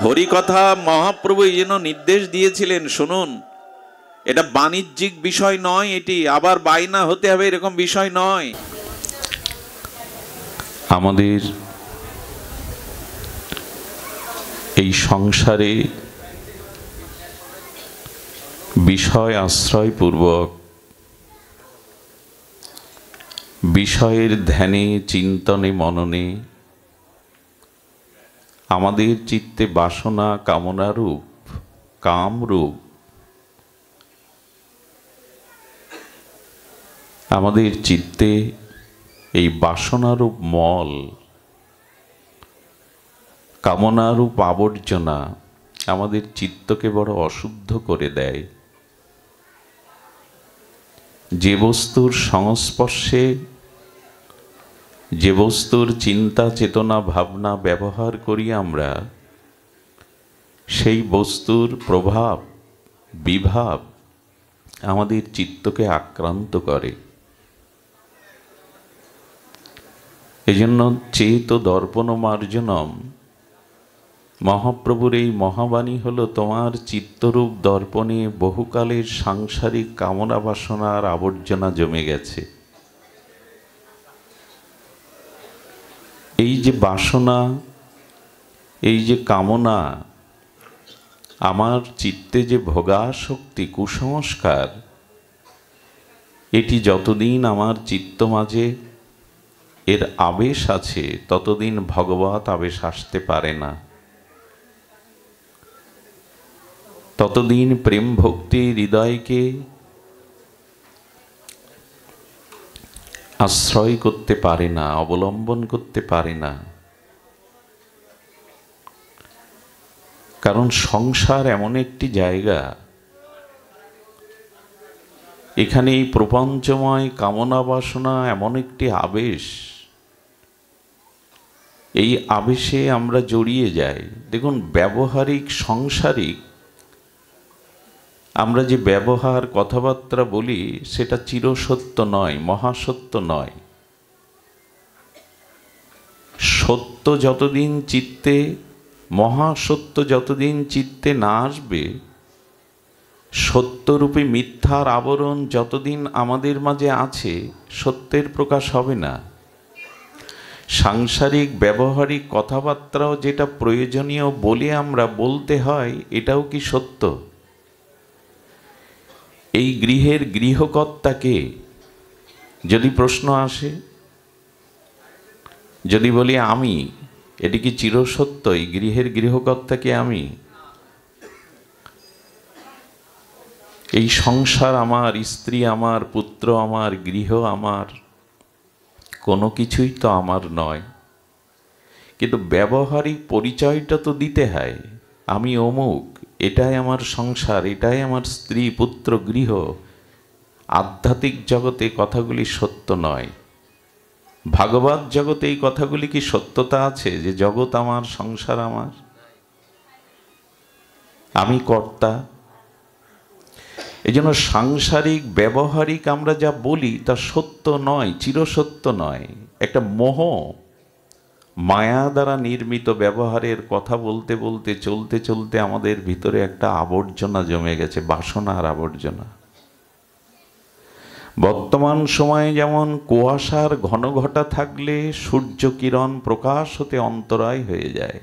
হরিকথা মহাপ্রভু এই জন্য নির্দেশ দিয়েছিলেন, শুনুন, এটা বাণিজ্যিক বিষয় নয়, এটি আবার বাইনা হতে হবে এরকম বিষয় নয়। আমাদের এই সংসারে বিষয় আশ্রয়পূর্বক বিষয়ের ধ্যানে চিন্তনে মননে আমাদের চিত্তে বাসনা কামনারূপ কামরূপ আমাদের চিত্তে এই বাসনারূপ মল কামনারূপ আবর্জনা আমাদের চিত্তকে বড় অশুদ্ধ করে দেয়। যে বস্তুর সংস্পর্শে যে বস্তুর চিন্তা চেতনা ভাবনা ব্যবহার করি আমরা, সেই বস্তুর প্রভাব বিভাব আমাদের চিত্তকে আক্রান্ত করে। এজন্য চেত দর্পণ মার্জনম, মহাপ্রভুর এই মহাবাণী হল, তোমার চিত্তরূপ দর্পণে বহুকালের সাংসারিক কামনা বাসনার আবর্জনা জমে গেছে। এই যে বাসনা, এই যে কামনা, আমার চিত্তে যে ভোগাসক্তি কুসংস্কার, এটি যতদিন আমার চিত্ত মাঝে এর আবেশ আছে ততদিন ভগবৎ আবেশ আসতে পারে না, ততদিন প্রেম ভক্তি হৃদয়কে আশ্রয় করতে পারে না, অবলম্বন করতে পারে না। কারণ সংসার এমন একটি জায়গা, এখানে এই প্রপঞ্চময় কামনা বাসনা এমন একটি আবেশ, এই আবেশে আমরা জড়িয়ে যাই। দেখুন, ব্যবহারিক সাংসারিক আমরা যে ব্যবহার কথাবার্তা বলি সেটা চিরসত্য নয়, মহাসত্য নয়। সত্য যতদিন চিত্তে, মহাসত্য যতদিন চিত্তে না আসবে, সত্যরূপী মিথ্যার আবরণ যতদিন আমাদের মাঝে আছে, সত্যের প্রকাশ হবে না। সাংসারিক ব্যবহারিক কথাবার্তাও যেটা প্রয়োজনীয় বলে আমরা বলতে হয়, এটাও কি সত্য? এই গৃহের গৃহকর্তাকে যদি প্রশ্ন আসে, যদি বলি আমি, এটি কি চিরসত্য? এই গৃহের গৃহকর্তাকে আমি, এই সংসার আমার, স্ত্রী আমার, পুত্র আমার, গৃহ আমার, কোনো কিছুই তো আমার নয়। কিন্তু ব্যবহারিক পরিচয়টা তো দিতে হয়, আমি অমুক, এটাই আমার সংসার, এটাই আমার স্ত্রী পুত্র গৃহ। আধ্যাত্মিক জগতে কথাগুলি সত্য নয়। ভাগবত জগতে এই কথাগুলি কি সত্যতা আছে যে জগৎ আমার, সংসার আমার, আমি কর্তা? এই জন্য সাংসারিক ব্যবহারিক আমরা যা বলি তা সত্য নয়, চিরসত্য নয়। একটা মোহ মায়া দ্বারা নির্মিত ব্যবহারের কথা বলতে বলতে চলতে চলতে আমাদের ভিতরে একটা আবর্জনা জমে গেছে, বাসনার আবর্জনা। বর্তমান সময়ে যেমন কুয়াশার ঘন ঘটা থাকলে সূর্য কিরণ প্রকাশ হতে অন্তরায় হয়ে যায়,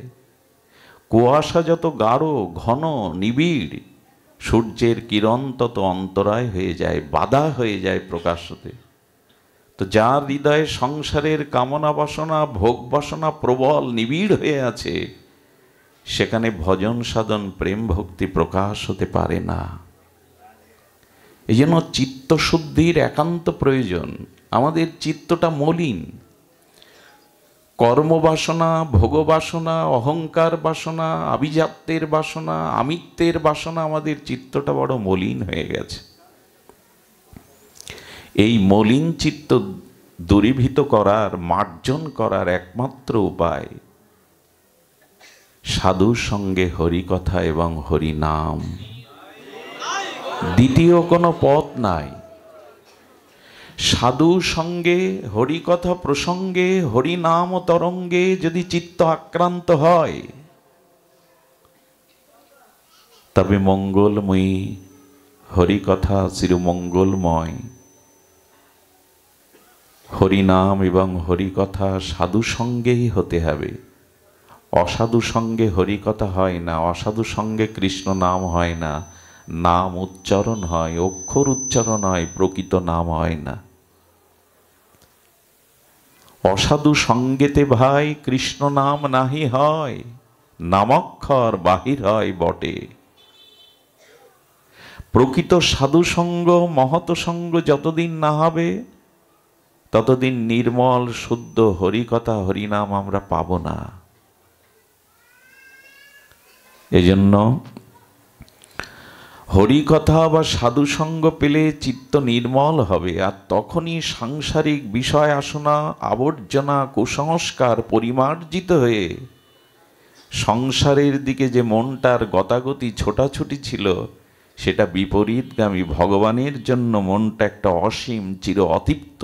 কুয়াশা যত গাঢ় ঘন নিবিড়, সূর্যের কিরণ তত অন্তরায় হয়ে যায়, বাধা হয়ে যায় প্রকাশ হতে। তো যার হৃদয়ে সংসারের কামনা বাসনা ভোগ বাসনা প্রবল নিবিড় হয়ে আছে, সেখানে ভজন সাধন প্রেম ভক্তি প্রকাশ হতে পারে না। এই জন্য চিত্তশুদ্ধির একান্ত প্রয়োজন। আমাদের চিত্তটা মলিন, কর্মবাসনা, ভোগবাসনা, অহংকার বাসনা, আভিজাত্যের বাসনা, আমিত্বের বাসনা, আমাদের চিত্তটা বড় মলিন হয়ে গেছে। এই মলিন চিত্ত দূরীভূত করার, মার্জন করার একমাত্র উপায় সাধুর সঙ্গে হরিকথা এবং হরিনাম। দ্বিতীয় কোনো পথ নাই। সাধুর সঙ্গে হরিকথা প্রসঙ্গে হরিনাম তরঙ্গে যদি চিত্ত আক্রান্ত হয়, তবে মঙ্গলময়ী হরিকথা চিরমঙ্গলময়। হরিনাম এবং হরিকথা সাধু সঙ্গেই হতে হবে। অসাধু সঙ্গে হরিকথা হয় না, অসাধু সঙ্গে কৃষ্ণ নাম হয় না। নাম উচ্চারণ হয়, অক্ষর উচ্চারণ হয়, প্রকৃত নাম হয় না। অসাধু সঙ্গেতে ভাই কৃষ্ণ নাম নাহি হয়, নামক্ষর বাহির হয় বটে। প্রকৃত সাধু সঙ্গ মহৎ সঙ্গ যতদিন না হবে ততদিন নির্মল শুদ্ধ হরিকথা হরিনাম আমরা পাব না। এজন্য হরিকথা বা সাধু সঙ্গ পেলে চিত্ত নির্মল হবে, আর তখনই সাংসারিক বিষয় আসনা আবর্জনা কুসংস্কার পরিমার্জিত হয়ে সংসারের দিকে যে মনটার গতাগতি ছোটাছুটি ছিল সেটা বিপরীতগামী। ভগবানের জন্য মনটা একটা অসীম চির অতৃপ্ত।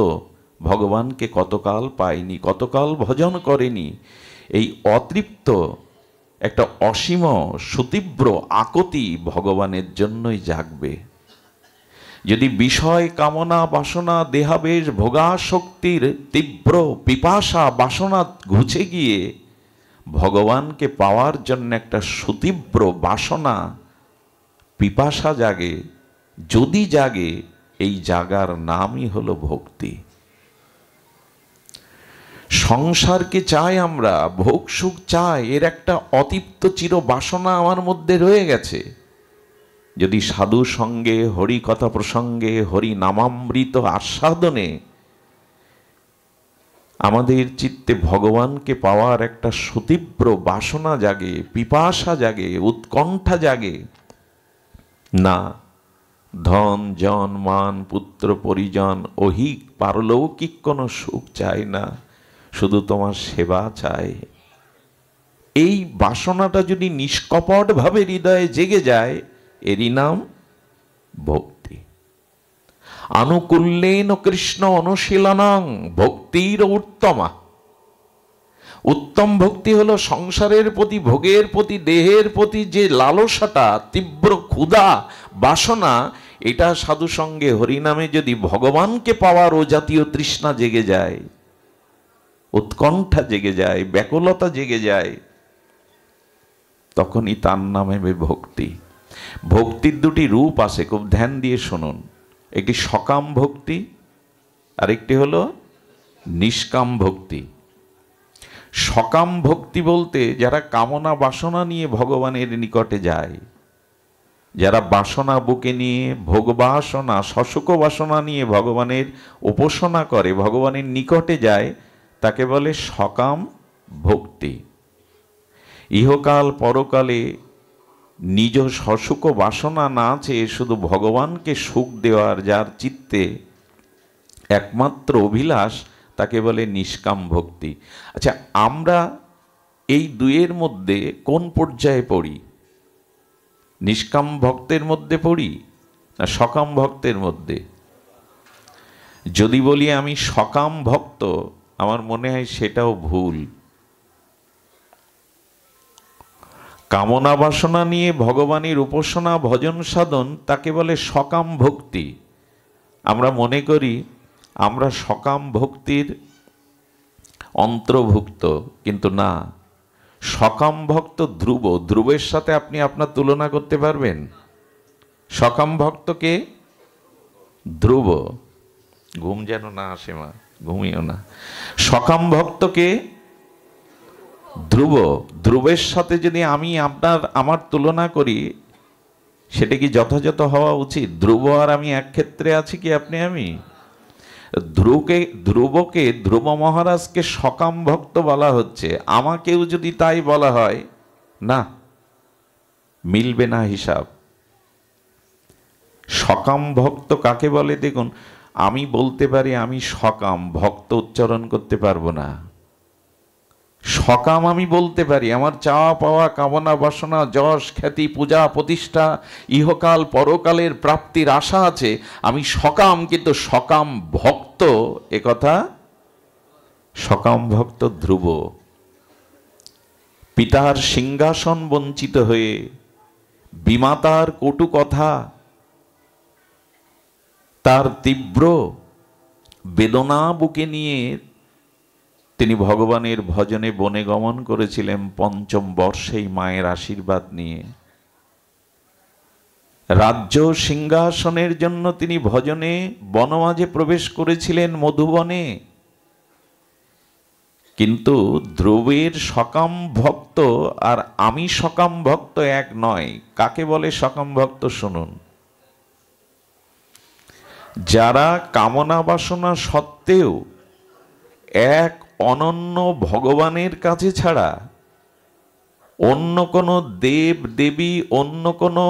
ভগবানকে কতকাল পায়নি, কতকাল ভজন করেনি, এই অতৃপ্ত একটা অসীম সুতীব্র আকুতি ভগবানের জন্যই জাগবে। যদি বিষয় কামনা বাসনা দেহাবেশ ভোগাসক্তির তীব্র পিপাসা বাসনা ঘুচে গিয়ে ভগবানকে পাওয়ার জন্য একটা সুতীব্র বাসনা পিপাসা জাগে, যদি জাগে, এই জাগার নামই হলো ভক্তি। সংসারকে চাই আমরা, ভোগ সুখ চাই, এর একটা অতৃপ্ত চির বাসনা আমার মধ্যে রয়ে গেছে। যদি সাধু সঙ্গে হরি কথা প্রসঙ্গে হরি নামামৃত আস্বাদনে আমাদের চিত্তে ভগবানকে পাওয়ার একটা সুতীব্র বাসনা জাগে, পিপাসা জাগে, উৎকণ্ঠা জাগে, না ধন জন মান পুত্র পরিজন ঐহিক পারলৌকিক কোনো সুখ চাই না, শুধু তোমার সেবা চাই। এই বাসনাটা যদি নিষ্কপট ভাবে হৃদয়ে জেগে যায়, এরই নাম ভক্তি। আনুকূল্যেন কৃষ্ণ অনুশীলনং ভক্তির উত্তমা। উত্তম ভক্তি হলো সংসারের প্রতি, ভোগের প্রতি, দেহের প্রতি যে লালসাটা, তীব্র ক্ষুধা বাসনা, এটা সাধু সঙ্গে হরিনামে যদি ভগবানকে পাওয়ার ও জাতীয় তৃষ্ণা জেগে যায়, উৎকণ্ঠা জেগে যায়, ব্যাকুলতা জেগে যায়, তখনই তার নামে ভক্তি। ভক্তির দুটি রূপ আছে, খুব ধ্যান দিয়ে শুনুন। একটি সকাম ভক্তি, আরেকটি হলো নিষ্কাম ভক্তি। সকাম ভক্তি বলতে যারা কামনা বাসনা নিয়ে ভগবানের নিকটে যায়, যারা বাসনা বুকে নিয়ে ভোগ বাসনা শশুক বাসনা নিয়ে ভগবানের উপাসনা করে, ভগবানের নিকটে যায়, তাকে বলে সকাম ভক্তি। ইহকাল পরকালে নিজ শশুক বাসনা না চেয়ে শুধু ভগবানকে সুখ দেওয়ার যার চিত্তে একমাত্র অভিলাষ, তাকে বলে নিষ্কাম ভক্তি। আচ্ছা, আমরা এই দুয়ের মধ্যে কোন পর্যায়ে পড়ি? নিষ্কাম ভক্তের মধ্যে পড়ি না সকাম ভক্তের মধ্যে? যদি বলি আমি সকাম ভক্ত, আমার মনে হয় সেটাও ভুল। কামনা বাসনা নিয়ে ভগবানের উপাসনা ভজন সাধন, তাকে বলে সকাম ভক্তি। আমরা মনে করি আমরা সকাম ভক্তির অন্তর্ভুক্ত, কিন্তু না। সকাম ভক্ত ধ্রুব, ধ্রুবের সাথে আপনি আপনার তুলনা করতে পারবেন? সকাম ভক্তকে ধ্রুব, ঘুম যেন না আসে মা, ঘুমিও না। সকাম ভক্তকে ধ্রুব, ধ্রুবের সাথে যদি আমি আমার তুলনা করি, সেটা কি যথাযথ হওয়া উচিত? ধ্রুব আর আমি এক ক্ষেত্রে আছি কি আপনি আমি? ধ্রুবকে, ধ্রুব মহারাজকে সকাম ভক্ত বলা হচ্ছে, আমাকেও যদি তাই বলা হয়, না, মিলবে না হিসাব। সকাম ভক্ত কাকে বলে দেখুন, আমি বলতে পারি আমি সকাম, ভক্ত উচ্চারণ করতে পারবো না। সকাম আমি বলতে পারি, আমার চাওয়া পাওয়া কামনা বাসনা যশ খ্যাতি পূজা প্রতিষ্ঠা ইহকাল পরকালের প্রাপ্তির আশা আছে, আমি সকাম, কিন্তু সকাম ভক্ত একথা সকাম ভক্ত ধ্রুব। পিতার সিংহাসন বঞ্চিত হয়ে বিমাতার কটু কথা, তার তীব্র বেদনা বুকে নিয়ে তিনি ভগবানের ভজনে বনে গমন করেছিলেন ৫ম বর্ষেই মায়ের আশীর্বাদ নিয়ে। রাজ্য সিংহাসনের জন্য তিনি ভজনে বনমাঝে প্রবেশ করেছিলেন মধুবনে। কিন্তু ধ্রুবের সকাম ভক্ত আর আমি সকাম ভক্ত এক নয়। কাকে বলে সকাম ভক্ত শুনুন। যারা কামনা বাসনা সত্ত্বেও এক অনন্য ভগবানের কাছে ছাড়া অন্য কোনো দেব দেবী, অন্য কোনো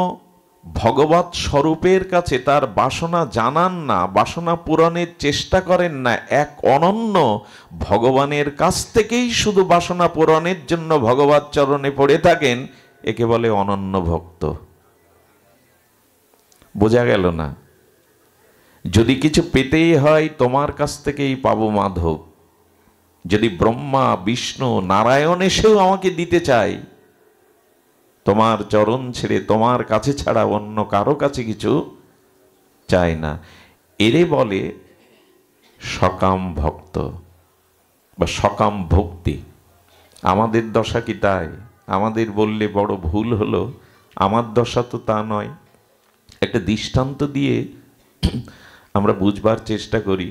ভগবৎ স্বরূপের কাছে তার বাসনা জানান না, বাসনা পূরণের চেষ্টা করেন না, এক অনন্য ভগবানের কাছ থেকেই শুধু বাসনা পূরণের জন্য ভগবৎ চরণে পড়ে থাকেন, একে বলে অনন্য ভক্ত। বোঝা গেল না? যদি কিছু পেতেই হয় তোমার কাছ থেকেই পাবো মাধব। যদি ব্রহ্মা বিষ্ণু নারায়ণ এসেও আমাকে দিতে চাই, তোমার চরণ ছেড়ে তোমার কাছে ছাড়া অন্য কারো কাছে কিছু চাই না। এরে বলে সকাম ভক্ত বা সকাম ভক্তি। আমাদের দশা কি তাই? আমাদের বললে বড় ভুল হলো। আমার দশা তো তা নয়। একটা দৃষ্টান্ত দিয়ে আমরা বুঝবার চেষ্টা করি।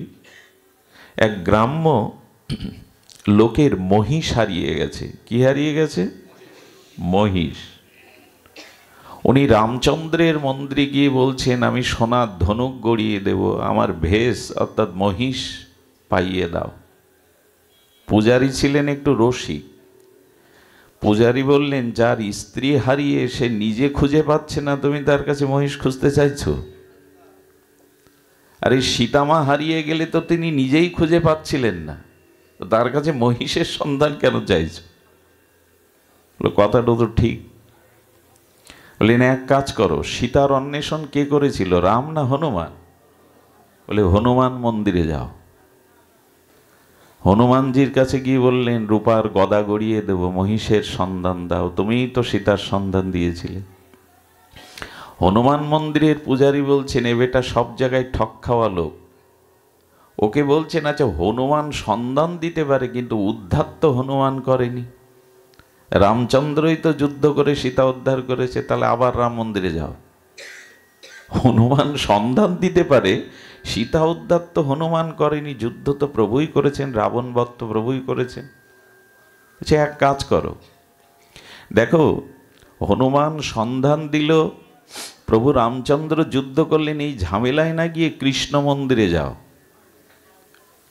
এক গ্রাম্য লোকের মহিষ হারিয়ে গেছে। কি হারিয়ে গেছে? মহিষ। উনি রামচন্দ্রের মন্দিরে গিয়ে বলছেন, আমি সোনার ধনুক গড়িয়ে দেব, আমার ভেষ অর্থাৎ মহিষ পাইয়ে দাও। পূজারী ছিলেন একটু রসিক। পূজারী বললেন, যার স্ত্রী হারিয়ে সে নিজে খুঁজে পাচ্ছে না, তুমি তার কাছে মহিষ খুঁজতে চাইছো? আরে সীতামা হারিয়ে গেলে তো তিনি নিজেই খুঁজে পাচ্ছিলেন না, তো তার কাছে মহিষের সন্ধান কেন চাইছো? কথাটা তো ঠিক। বললেন, এক কাজ করো, সীতার অন্বেষণ কে করেছিল, রাম না হনুমান? বলে, হনুমান মন্দিরে যাও। হনুমানজির কাছে গিয়ে বললেন, রূপার গদা গড়িয়ে দেব, মহিষের সন্ধান দাও, তুমিই তো সীতার সন্ধান দিয়েছিলে। হনুমান মন্দিরের পূজারী বলছেন, এ বেটা সব জায়গায় ঠক খাওয়া লোক। ওকে বলছেন, আচ্ছা হনুমান সন্ধান দিতে পারে, কিন্তু উদ্ধার তো হনুমান করেনি। রামচন্দ্রই তো যুদ্ধ করে সীতা উদ্ধার করেছে, তাহলে আবার রাম মন্দিরে যাও। হনুমান সন্ধান দিতে পারে, সীতা উদ্ধার তো হনুমান করেনি, যুদ্ধ তো প্রভুই করেছেন, রাবণ বধ তো প্রভুই করেছেন। সে এক কাজ করো, দেখো হনুমান সন্ধান দিল, প্রভু রামচন্দ্র যুদ্ধ করলেন, এই ঝামেলায় না গিয়ে কৃষ্ণ মন্দিরে যাও।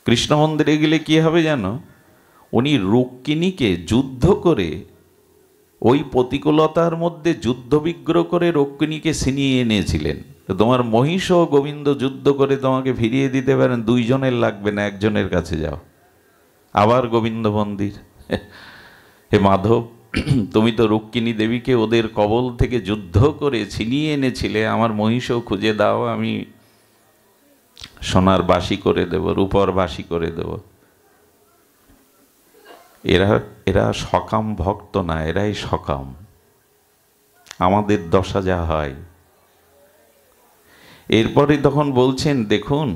কৃষ্ণ মন্দিরে গেলে কি হবে জানো? উনি রুক্মিণীকে যুদ্ধ করে ওই প্রতিকূলতার মধ্যে যুদ্ধ বিগ্রহ করে রুক্মিণীকে ছিনিয়ে এনেছিলেন। তো তোমার মহিষ ও গোবিন্দ যুদ্ধ করে তোমাকে ফিরিয়ে দিতে পারেন, দুইজনের লাগবে না, একজনের কাছে যাও। আবার গোবিন্দ মন্দির। হে মাধব, তুমি তো রুক্মিণী দেবীকে ওদের কবল থেকে যুদ্ধ করে ছিনিয়ে এনেছিলে, আমার মহিষও খুঁজে দাও, আমি সোনার বাসি করে দেব, রূপর বাসি করে দেব। এরা সকাম ভক্ত না, এরাই সকাম। আমাদের দশা যা হয়। এরপরে তখন বলছেন, দেখুন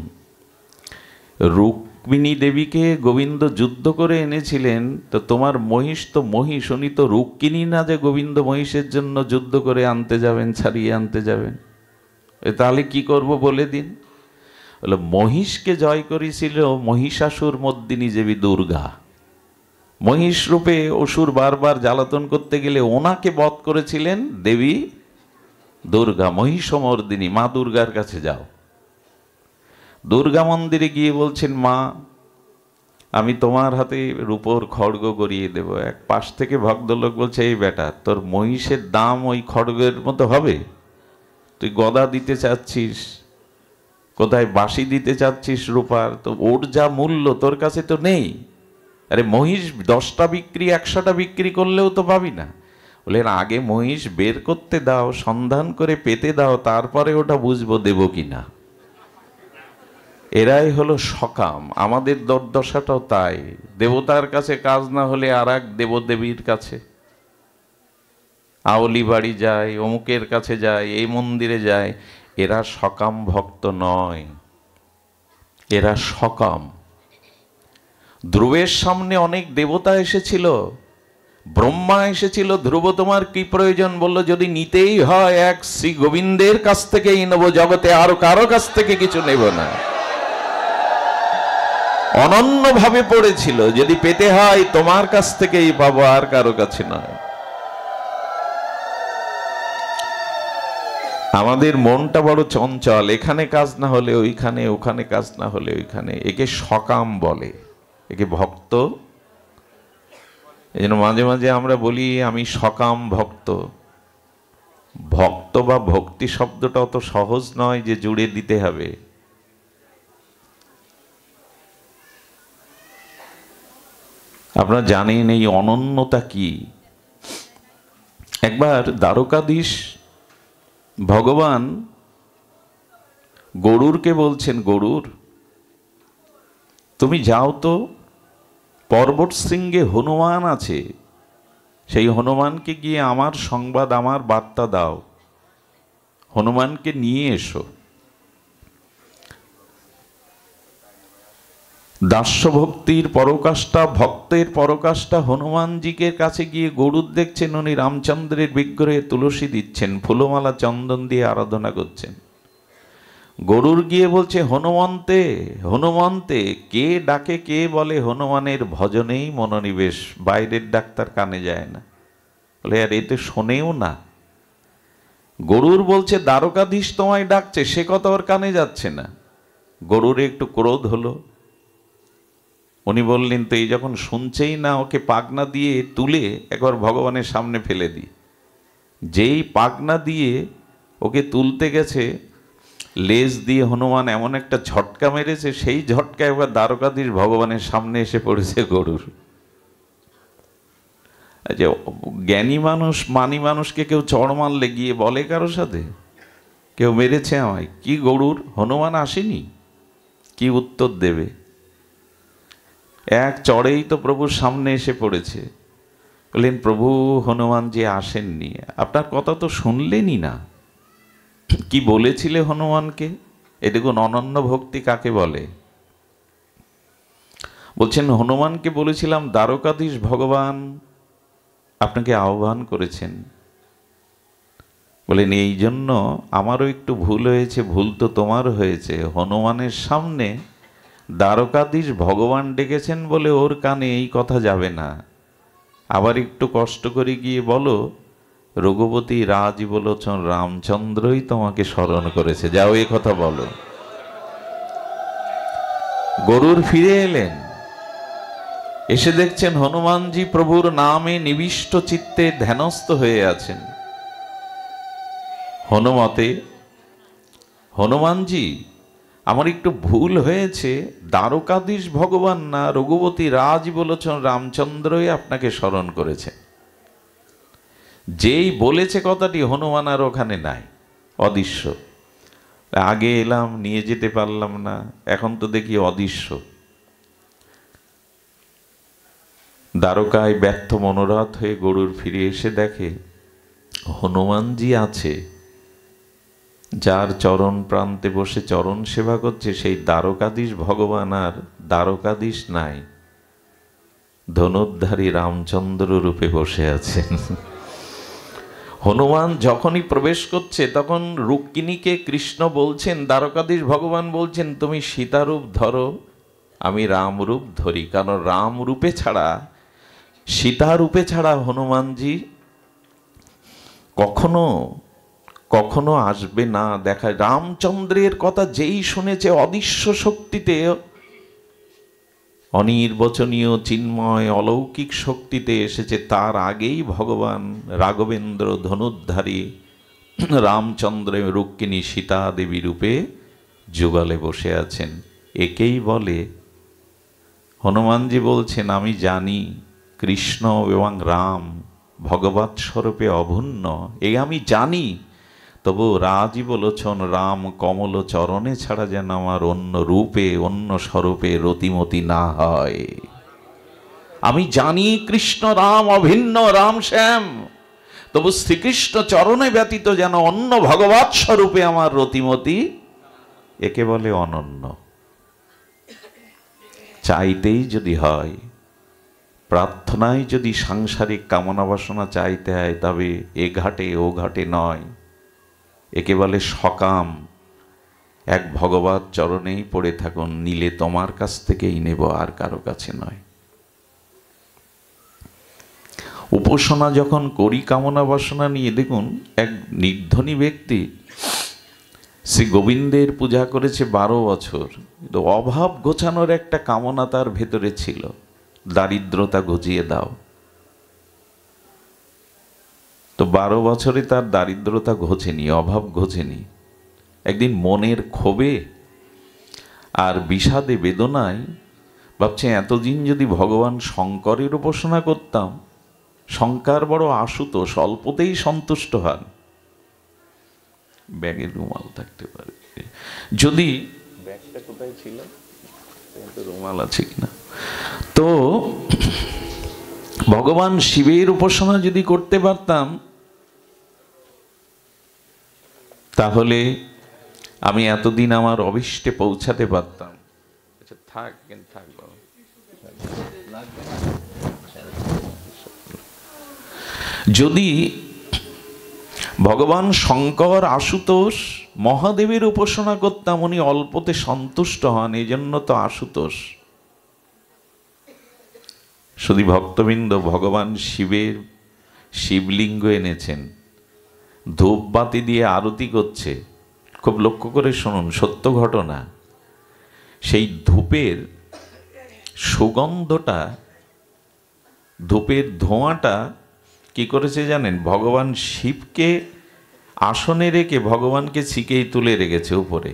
রুক্মিণী দেবীকে গোবিন্দ যুদ্ধ করে এনেছিলেন, তো তোমার মহিষ তো মহিষ, উনি তো রুক্মিণী না যে গোবিন্দ মহিষের জন্য যুদ্ধ করে আনতে যাবেন, ছাড়িয়ে আনতে যাবেন। তাহলে কি করব বলে দিন। বলে, মহিষকে জয় করেছিল মহিষাসুর মর্দিনী দেবী দুর্গা। মহিষ রূপে অসুর বারবার জ্বালাতন করতে গেলে ওনাকে বধ করেছিলেন দেবী দুর্গা, মহিষমর্দিনী। মা দুর্গার কাছে যাও। দুর্গা মন্দিরে গিয়ে বলছেন, মা আমি তোমার হাতে রূপোর খড়গ গড়িয়ে দেব। এক পাশ থেকে ভদ্রলোক বলছে, এই বেটা, তোর মহিষের দাম ওই খড়গের মতো হবে? তুই গদা দিতে চাচ্ছিস, কোথায় বাঁশি দিতে চাচ্ছিস রূপার, তো ওর যা মূল্য তোর কাছে তো নেই। আরে মহিষ 10টা বিক্রি 100টা বিক্রি করলেও তো পাবি না। বলে, আগে মহিষ বের করতে দাও, সন্ধান করে পেতে দাও, তারপরে ওটা বুঝবো দেব কিনা। এরাই হলো সকাম। আমাদের দুর্দশাটাও তাই। দেবতার কাছে কাজ না হলে আর এক দেবদেবীর কাছে। আউলি বাড়ি যায়, অমুকের কাছে যায়, এই মন্দিরে যায়, এরা সকাম ভক্ত নয়, এরা সকাম। ধ্রুবের সামনে অনেক দেবতা এসেছিল, ব্রহ্মা এসেছিল, ধ্রুব তোমার কি প্রয়োজন? বলল যদি নিতেই হয় এক শ্রী গোবিন্দের কাছ থেকেই নেব, জগতে আরো কারো কাছ থেকে কিছু নেব না। অনন্য ভাবে পড়েছিল, যদি পেতে হয় তোমার কাছ থেকেই পাবো, আর কারো কাছে নয়। আমাদের মনটা বড় চঞ্চল, এখানে কাজ না হলে ওইখানে, ওখানে কাজ না হলে ওইখানে। একে সকাম বলে, একে ভক্ত। এই জন্য মাঝে মাঝে আমরা বলি আমি সকাম ভক্ত। ভক্ত বা ভক্তি শব্দটা অত সহজ নয় যে জুড়ে দিতে হবে। আপনারা জানেন এই অনন্যতা কি? একবার দ্বারকাধীশ ভগবান গরুরকে বলছেন, গরুর তুমি যাও তো, পর্বত শৃঙ্গে হনুমান আছে, সেই হনুমানকে গিয়ে আমার সংবাদ, আমার বার্তা দাও, হনুমানকে নিয়ে এসো। দাস্যভক্তির পরকাষ্ঠা, ভক্তের পরকাষ্ঠা হনুমানজিকে কাছে গিয়ে গরুর দেখছেন উনি রামচন্দ্রের বিগ্রহে তুলসী দিচ্ছেন, ফুলমালা চন্দন দিয়ে আরাধনা করছেন। গরুর গিয়ে বলছে হনুমন্তে, হনুমন্তে। কে ডাকে, কে বলে? হনুমানের ভজনেই মনোনিবেশ, বাইরের ডাক্তার কানে যায় না। বলে আর এতে শোনেও না। গরুর বলছে দ্বারকাধীশ তোমায় ডাকছে, সে কথা ওর কানে যাচ্ছে না। গরুর একটু ক্রোধ হলো। উনি বললেন তো এই যখন শুনছেই না, ওকে পাগনা দিয়ে তুলে একবার ভগবানের সামনে ফেলে দিই। যেই পাগনা দিয়ে ওকে তুলতে গেছে, লেজ দিয়ে হনুমান এমন একটা ঝটকা মেরেছে, সেই ঝটকা একবার দ্বারকাধীশ ভগবানের সামনে এসে পড়েছে গরুর। আচ্ছা, জ্ঞানী মানুষ, মানি মানুষকে কেউ চড় মারলে গিয়ে বলে কারোর সাথে কেউ মেরেছে আমায়, কি গরুর, হনুমান আসেনি, কি উত্তর দেবে? এক চড়েই তো প্রভুর সামনে এসে পড়েছে। বললেন প্রভু হনুমান যে আসেননি, আপনার কথা তো শুনলেনই না। কি বলেছিলে হনুমানকে? এ দেখুন অনন্য ভক্তি কাকে বলে। বলছেন হনুমানকে বলেছিলাম দ্বারকাধীশ ভগবান আপনাকে আহ্বান করেছেন। বলেন এই জন্য আমারও একটু ভুল হয়েছে, ভুল তো তোমার হয়েছে। হনুমানের সামনে দ্বারকাধীশ ভগবান ডেকেছেন বলে ওর কানে এই কথা যাবে না। আবার একটু কষ্ট করে গিয়ে বলো রঘুপতি রাজীবলোচন রামচন্দ্রই তোমাকে স্মরণ করেছে, যাও এ কথা বলো। গরুর ফিরে এলেন, এসে দেখছেন হনুমানজি প্রভুর নামে নিবিষ্ট চিত্তে ধ্যানস্থ হয়ে আছেন। হনুমতে, হনুমানজি আমার একটু ভুল হয়েছে, দ্বারকাধীশ ভগবান না, রঘুপতি রাজীবলোচন রামচন্দ্রই আপনাকে স্মরণ করেছে। যেই বলেছে কথাটি, হনুমান আর ওখানে নাই, অদৃশ্য। আগে এলাম, নিয়ে যেতে পারলাম না, এখন তো দেখি অদৃশ্য। দ্বারকায় ব্যর্থ মনোরথ হয়ে গরুর ফিরে এসে দেখে হনুমানজি আছে, যার চরণ প্রান্তে বসে চরণ সেবা করছে সেই দ্বারকাধীশ ভগবান আর দ্বারকাধীশ নাই, ধনুর্ধারী রামচন্দ্র রূপে বসে আছেন। হনুমান যখনই প্রবেশ করছে তখন রুক্মিণীকে কৃষ্ণ বলছেন, দ্বারকাধীশ ভগবান বলছেন তুমি সীতারূপ ধরো, আমি রামরূপ ধরি। কারণ রামরূপে ছাড়া, সীতারূপে ছাড়া হনুমানজি কখনো কখনো আসবে না দেখায়। রামচন্দ্রের কথা যেই শুনেছে অদৃশ্য শক্তিতে, অনির্বচনীয় চিন্ময় অলৌকিক শক্তিতে এসেছে, তার আগেই ভগবান রাঘবেন্দ্র ধনুর্ধারী রামচন্দ্র রুক্মিণী সীতা দেবী রূপে যুগলে বসে আছেন। একেই বলে, হনুমানজি বলছেন আমি জানি কৃষ্ণ এবং রাম ভগবৎ স্বরূপে অভিন্ন, এই আমি জানি, তবু রাজীবলোচন রাম কমল চরণে ছাড়া যেন আমার অন্য রূপে অন্য স্বরূপে রতিমতি না হয়। আমি জানি কৃষ্ণ রাম অভিন্ন, রাম শ্যাম, তবু শ্রীকৃষ্ণ চরণে ব্যতীত যেন অন্য ভগবৎ স্বরূপে আমার রতিমতি, একে বলে অনন্য। চাইতেই যদি হয়, প্রার্থনায় যদি সাংসারিক কামনা বাসনা চাইতে হয়, তবে এ ঘাটে ও ঘাটে নয়, একে বলে সকাম। এক ভগবৎ চরণেই পড়ে থাকুন, নিলে তোমার কাছ থেকেই নেব, আর কারো কাছে নয়। উপাসনা যখন করি কামনা বাসনা নিয়ে, দেখুন এক নির্ধনী ব্যক্তি শ্রী গোবিন্দের পূজা করেছে 12 বছর, কিন্তু অভাব ঘোচানোর একটা কামনা তার ভেতরে ছিল, দারিদ্রতা ঘুচিয়ে দাও। তো 12 বছরে তার দারিদ্রতা ঘোচেনি, অভাব ঘোচেনি। একদিন মনের ক্ষোভে আর বিষাদে বেদনায় ভাবছে, এতদিন যদি ভগবান শঙ্করের উপাসনা করতাম। শঙ্কর বড় আশুতোষ, অল্পতেই সন্তুষ্ট হন। ব্যাগে রুমাল থাকতে পারে, যদি ব্যাগটা কোথায় ছিল, রুমাল আছে কিনা। তো ভগবান শিবের উপাসনা যদি করতে পারতাম, তাহলে আমি এতদিন আমার অভিষ্টে পৌঁছাতে পারতাম। আচ্ছা থাক, থাক বাবা, যদি ভগবান শঙ্কর আশুতোষ মহাদেবের উপাসনা করতাম, উনি অল্পতে সন্তুষ্ট হন, এই জন্য তো আশুতোষ। শুধু ভক্তবৃন্দ, ভগবান শিবের শিবলিঙ্গ এনেছেন, ধূপবাতি দিয়ে আরতি করছে। খুব লক্ষ্য করে শুনুন, সত্য ঘটনা। সেই ধূপের সুগন্ধটা, ধূপের ধোঁয়াটা কি করেছে জানেন? ভগবান শিবকে আসনে রেখে ভগবানকে ছিকেই তুলে রেখেছে উপরে,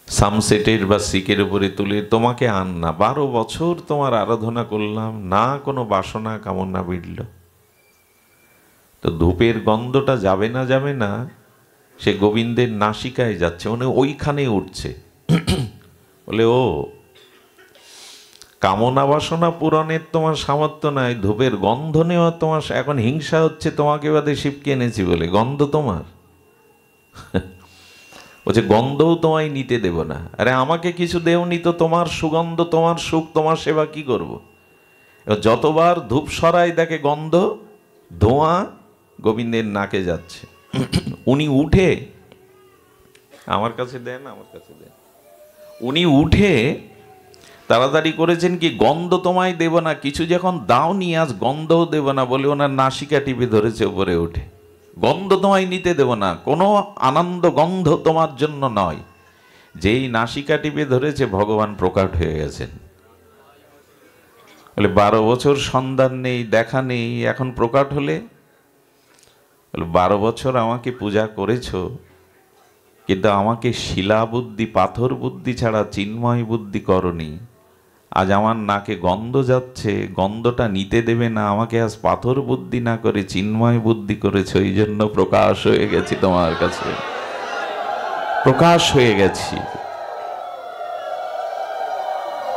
সামসেটের বা সিকের উপরে তুলে। তোমাকে আন না, 12 বছর তোমার আরাধনা করলাম, না কোনো বাসনা কামনা বিড়ল। তো ধূপের গন্ধটা যাবে না, যাবে না, সে গোবিন্দের নাসিকায় যাচ্ছে, মানে ওইখানে উঠছে। বলে, ও কামনা বাসনা পূরণের তোমার সামর্থ্য নাই, ধূপের গন্ধ নেওয়া তোমার, এখন হিংসা হচ্ছে তোমাকে বাদে শিবকে এনেছি বলে, গন্ধ তোমার। বলছে গন্ধও তোমায় নিতে দেব না। আরে আমাকে কিছু দেওনি তো, তোমার সুগন্ধ, তোমার সুখ, তোমার সেবা কি করব? যতবার ধূপ সরাই দেখে গন্ধ, ধোঁয়া গোবিন্দের নাকে যাচ্ছে। উনি উঠে, আমার কাছে দেন, আমার কাছে দেন। উনি উঠে তাড়াতাড়ি করেছেন কি, গন্ধ তোমায় দেব না, কিছু যখন দাওনি আজ গন্ধও দেব না বলে ওনার নাসিকা টিপে ধরেছে উপরে উঠে। গন্ধ তোমায় নিতে দেব না, কোনো আনন্দ গন্ধ তোমার জন্য নয়। যেই নাসিকা টিপে ধরেছে, ভগবান প্রকট হয়ে গেছেন। বলে 12 বছর সন্ধান নেই, দেখা নেই, এখন প্রকট হলে? বলে 12 বছর আমাকে পূজা করেছো, কিন্তু আমাকে শিলা বুদ্ধি, পাথর বুদ্ধি ছাড়া চিন্ময় বুদ্ধি করনি। আজ আমার নাকে গন্ধ যাচ্ছে, গন্ধটা নিতে দেবে না, আমাকে আজ পাথর বুদ্ধি না করে চিন্ময় বুদ্ধি করেছো, এই জন্য প্রকাশ হয়ে গেছি তোমার কাছে, প্রকাশ হয়ে গেছি।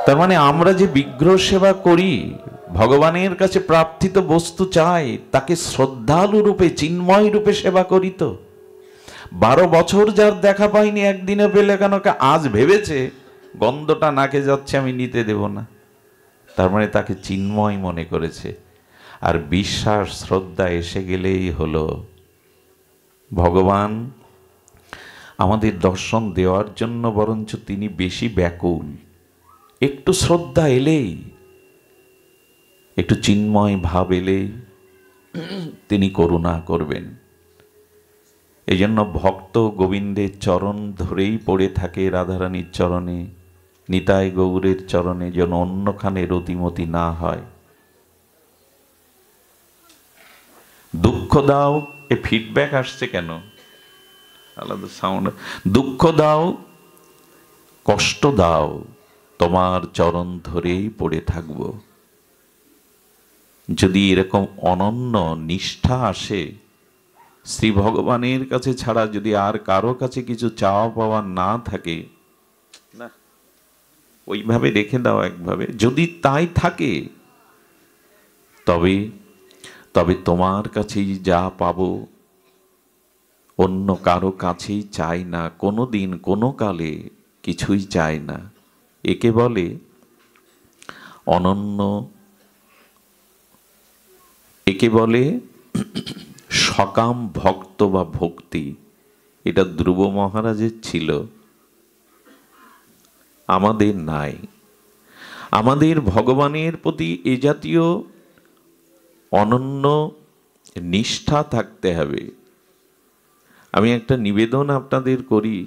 তার মানে আমরা যে বিগ্রহ সেবা করি, ভগবানের কাছে প্রার্থিত বস্তু চাই, তাকে শ্রদ্ধালু রূপে, চিন্ময় রূপে সেবা করি। তো 12 বছর যার দেখা পাইনি, একদিনে পেলে কেন? আজ ভেবেছে গন্ধটা নাকে যাচ্ছে, আমি নিতে দেব না। তার মানে তাকে চিন্ময় মনে করেছে। আর বিশ্বাস শ্রদ্ধা এসে গেলেই হলো। ভগবান আমাদের দর্শন দেওয়ার জন্য বরঞ্চ তিনি বেশি ব্যাকুল। একটু শ্রদ্ধা এলেই, একটু চিন্ময় ভাব এলেই তিনি করুণা করবেন। এই জন্য ভক্ত গোবিন্দের চরণ ধরেই পড়ে থাকে, রাধারানীর চরণে, নিতাই গৌরের চরণে, যেন অন্যখানে রতিমতি না হয়। দুঃখ দাও, এ ফিডব্যাক আসছে কেন? আলাদা সাউন্ড। দুঃখ দাও, কষ্ট দাও, তোমার চরণ ধরেই পড়ে থাকব। যদি এরকম অনন্য নিষ্ঠা আসে, শ্রী ভগবানের কাছে ছাড়া যদি আর কারো কাছে কিছু চাওয়া পাওয়া না থাকে, না ওইভাবে রেখে দাও একভাবে। যদি তাই থাকে, তবে তবে তোমার কাছেই যা পাবো, অন্য কারো কাছেই চাই না, কোনো দিন কোনো কালে কিছুই চাই না। একে বলে অনন্য, একে বলে সকাম ভক্ত বা ভক্তি। এটা ধ্রুব মহারাজের ছিল, আমাদের নাই। আমাদের ভগবানের প্রতি এ জাতীয় অনন্য নিষ্ঠা থাকতে হবে। আমি একটা নিবেদন আপনাদের করি,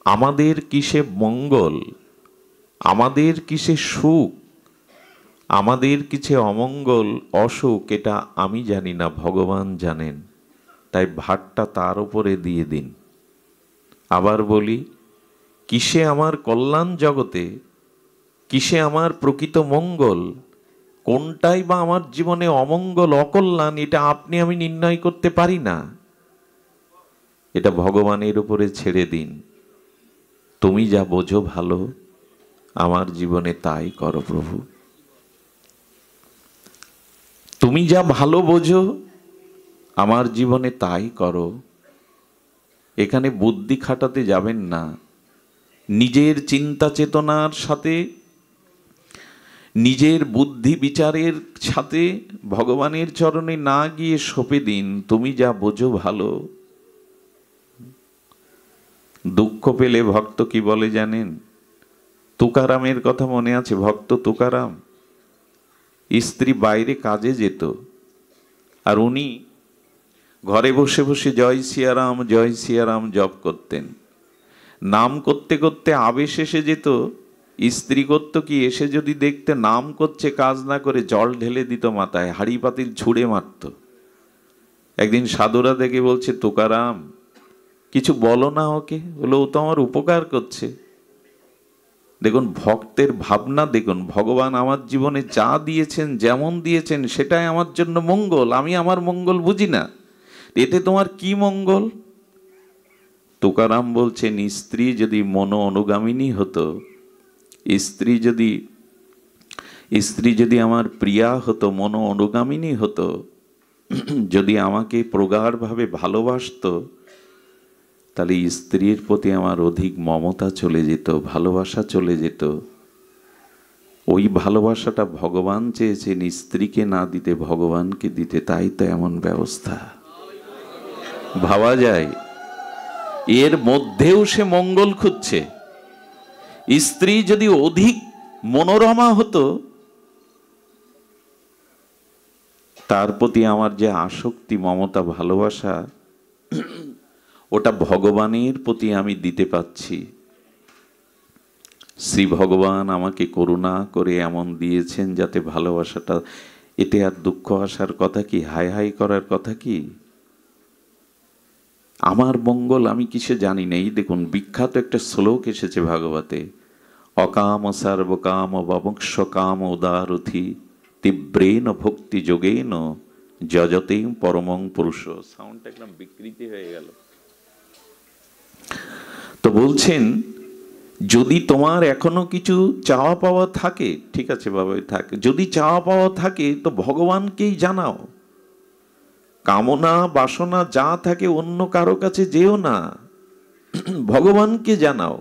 আমাদের কিসে মঙ্গল, আমাদের কিসে সুখ, আমাদের কিসে অমঙ্গল অসুখ, এটা আমি জানি না, ভগবান জানেন। তাই ভারটা তার উপরে দিয়ে দিন। আবার বলি, কিসে আমার কল্যাণ জগতে, কিসে আমার প্রকৃত মঙ্গল, কোনটাই বা আমার জীবনে অমঙ্গল অকল্যাণ, এটা আপনি আমি নির্ণয় করতে পারি না। এটা ভগবানের উপরে ছেড়ে দিন। তুমি যা বোঝো ভালো, আমার জীবনে তাই করো প্রভু। তুমি যা ভালো বোঝো আমার জীবনে তাই করো। এখানে বুদ্ধি খাটাতে যাবেন না। নিজের চিন্তা চেতনার সাথে, নিজের বুদ্ধি বিচারের সাথে ভগবানের চরণে না গিয়ে সঁপে দিন, তুমি যা বোঝো ভালো। দুঃখ পেলে ভক্ত কি বলে জানেন? তুকারামের কথা মনে আছে? ভক্ত তুকারাম, স্ত্রী বাইরে কাজে যেত, আর উনি ঘরে বসে বসে জয় সিয়ারাম জপ করতেন। নাম করতে করতে আবেশ এসে যেত। স্ত্রী করতো কি, এসে যদি দেখতে নাম করছে কাজ না করে, জল ঢেলে দিত মাথায়, হাড়ি পাতিল ছুঁড়ে মারত। একদিন সাধুরা দেখে বলছে, তুকারাম কিছু বলো না ওকে। বলে, ও তো আমার উপকার করছে। দেখুন ভক্তের ভাবনা, দেখুন ভগবান আমার জীবনে যা দিয়েছেন, যেমন দিয়েছেন, সেটাই আমার জন্য মঙ্গল। আমি আমার মঙ্গল বুঝি না, এতে তোমার কি মঙ্গল? তুকারাম বলছেন, স্ত্রী যদি মন অনুগামিনী হতো, স্ত্রী যদি আমার প্রিয়া হতো, মন অনুগামিনী হতো, যদি আমাকে প্রগাঢ়ভাবে ভালোবাসতো, তাহলে স্ত্রীর প্রতি আমার অধিক মমতা চলে যেত, ভালোবাসা চলে যেত। ওই ভালোবাসাটা ভগবান চেয়েছেন স্ত্রীকে না দিতে, ভগবানকে দিতে। তাই তো এমন ব্যবস্থা। ভাবা যায়, এর মধ্যেও সে মঙ্গল খুঁজছে। স্ত্রী যদি অধিক মনোরমা হতো, তার প্রতি আমার যে আসক্তি, মমতা, ভালোবাসা, ওটা ভগবানের প্রতি আমি দিতে পাচ্ছি। শ্রী ভগবান আমাকে করুণা করে এমন দিয়েছেন যাতে ভালোবাসাটা, এতে আর দুঃখ আসার কথা কি, হাই হাই করার কথা কি? আমার মঙ্গল আমি কিসে জানি না। এই দেখুন বিখ্যাত একটা শ্লোক এসেছে ভাগবতে, অকাম সর্বকাম ববংশ কাম উদারথি তীব্রেন ভক্তি যোগেন যজতে পরমং পুরুষ। সাউন্ডটা একদম বিকৃতি হয়ে গেল। তো বলছেন, যদি তোমার এখনো কিছু চাওয়া পাওয়া থাকে, ঠিক আছে বাবা থাকে, যদি চাওয়া পাওয়া থাকে তো ভগবানকেই জানাও। কামনা বাসনা যা থাকে অন্য কারো কাছে যেও না, ভগবানকে জানাও।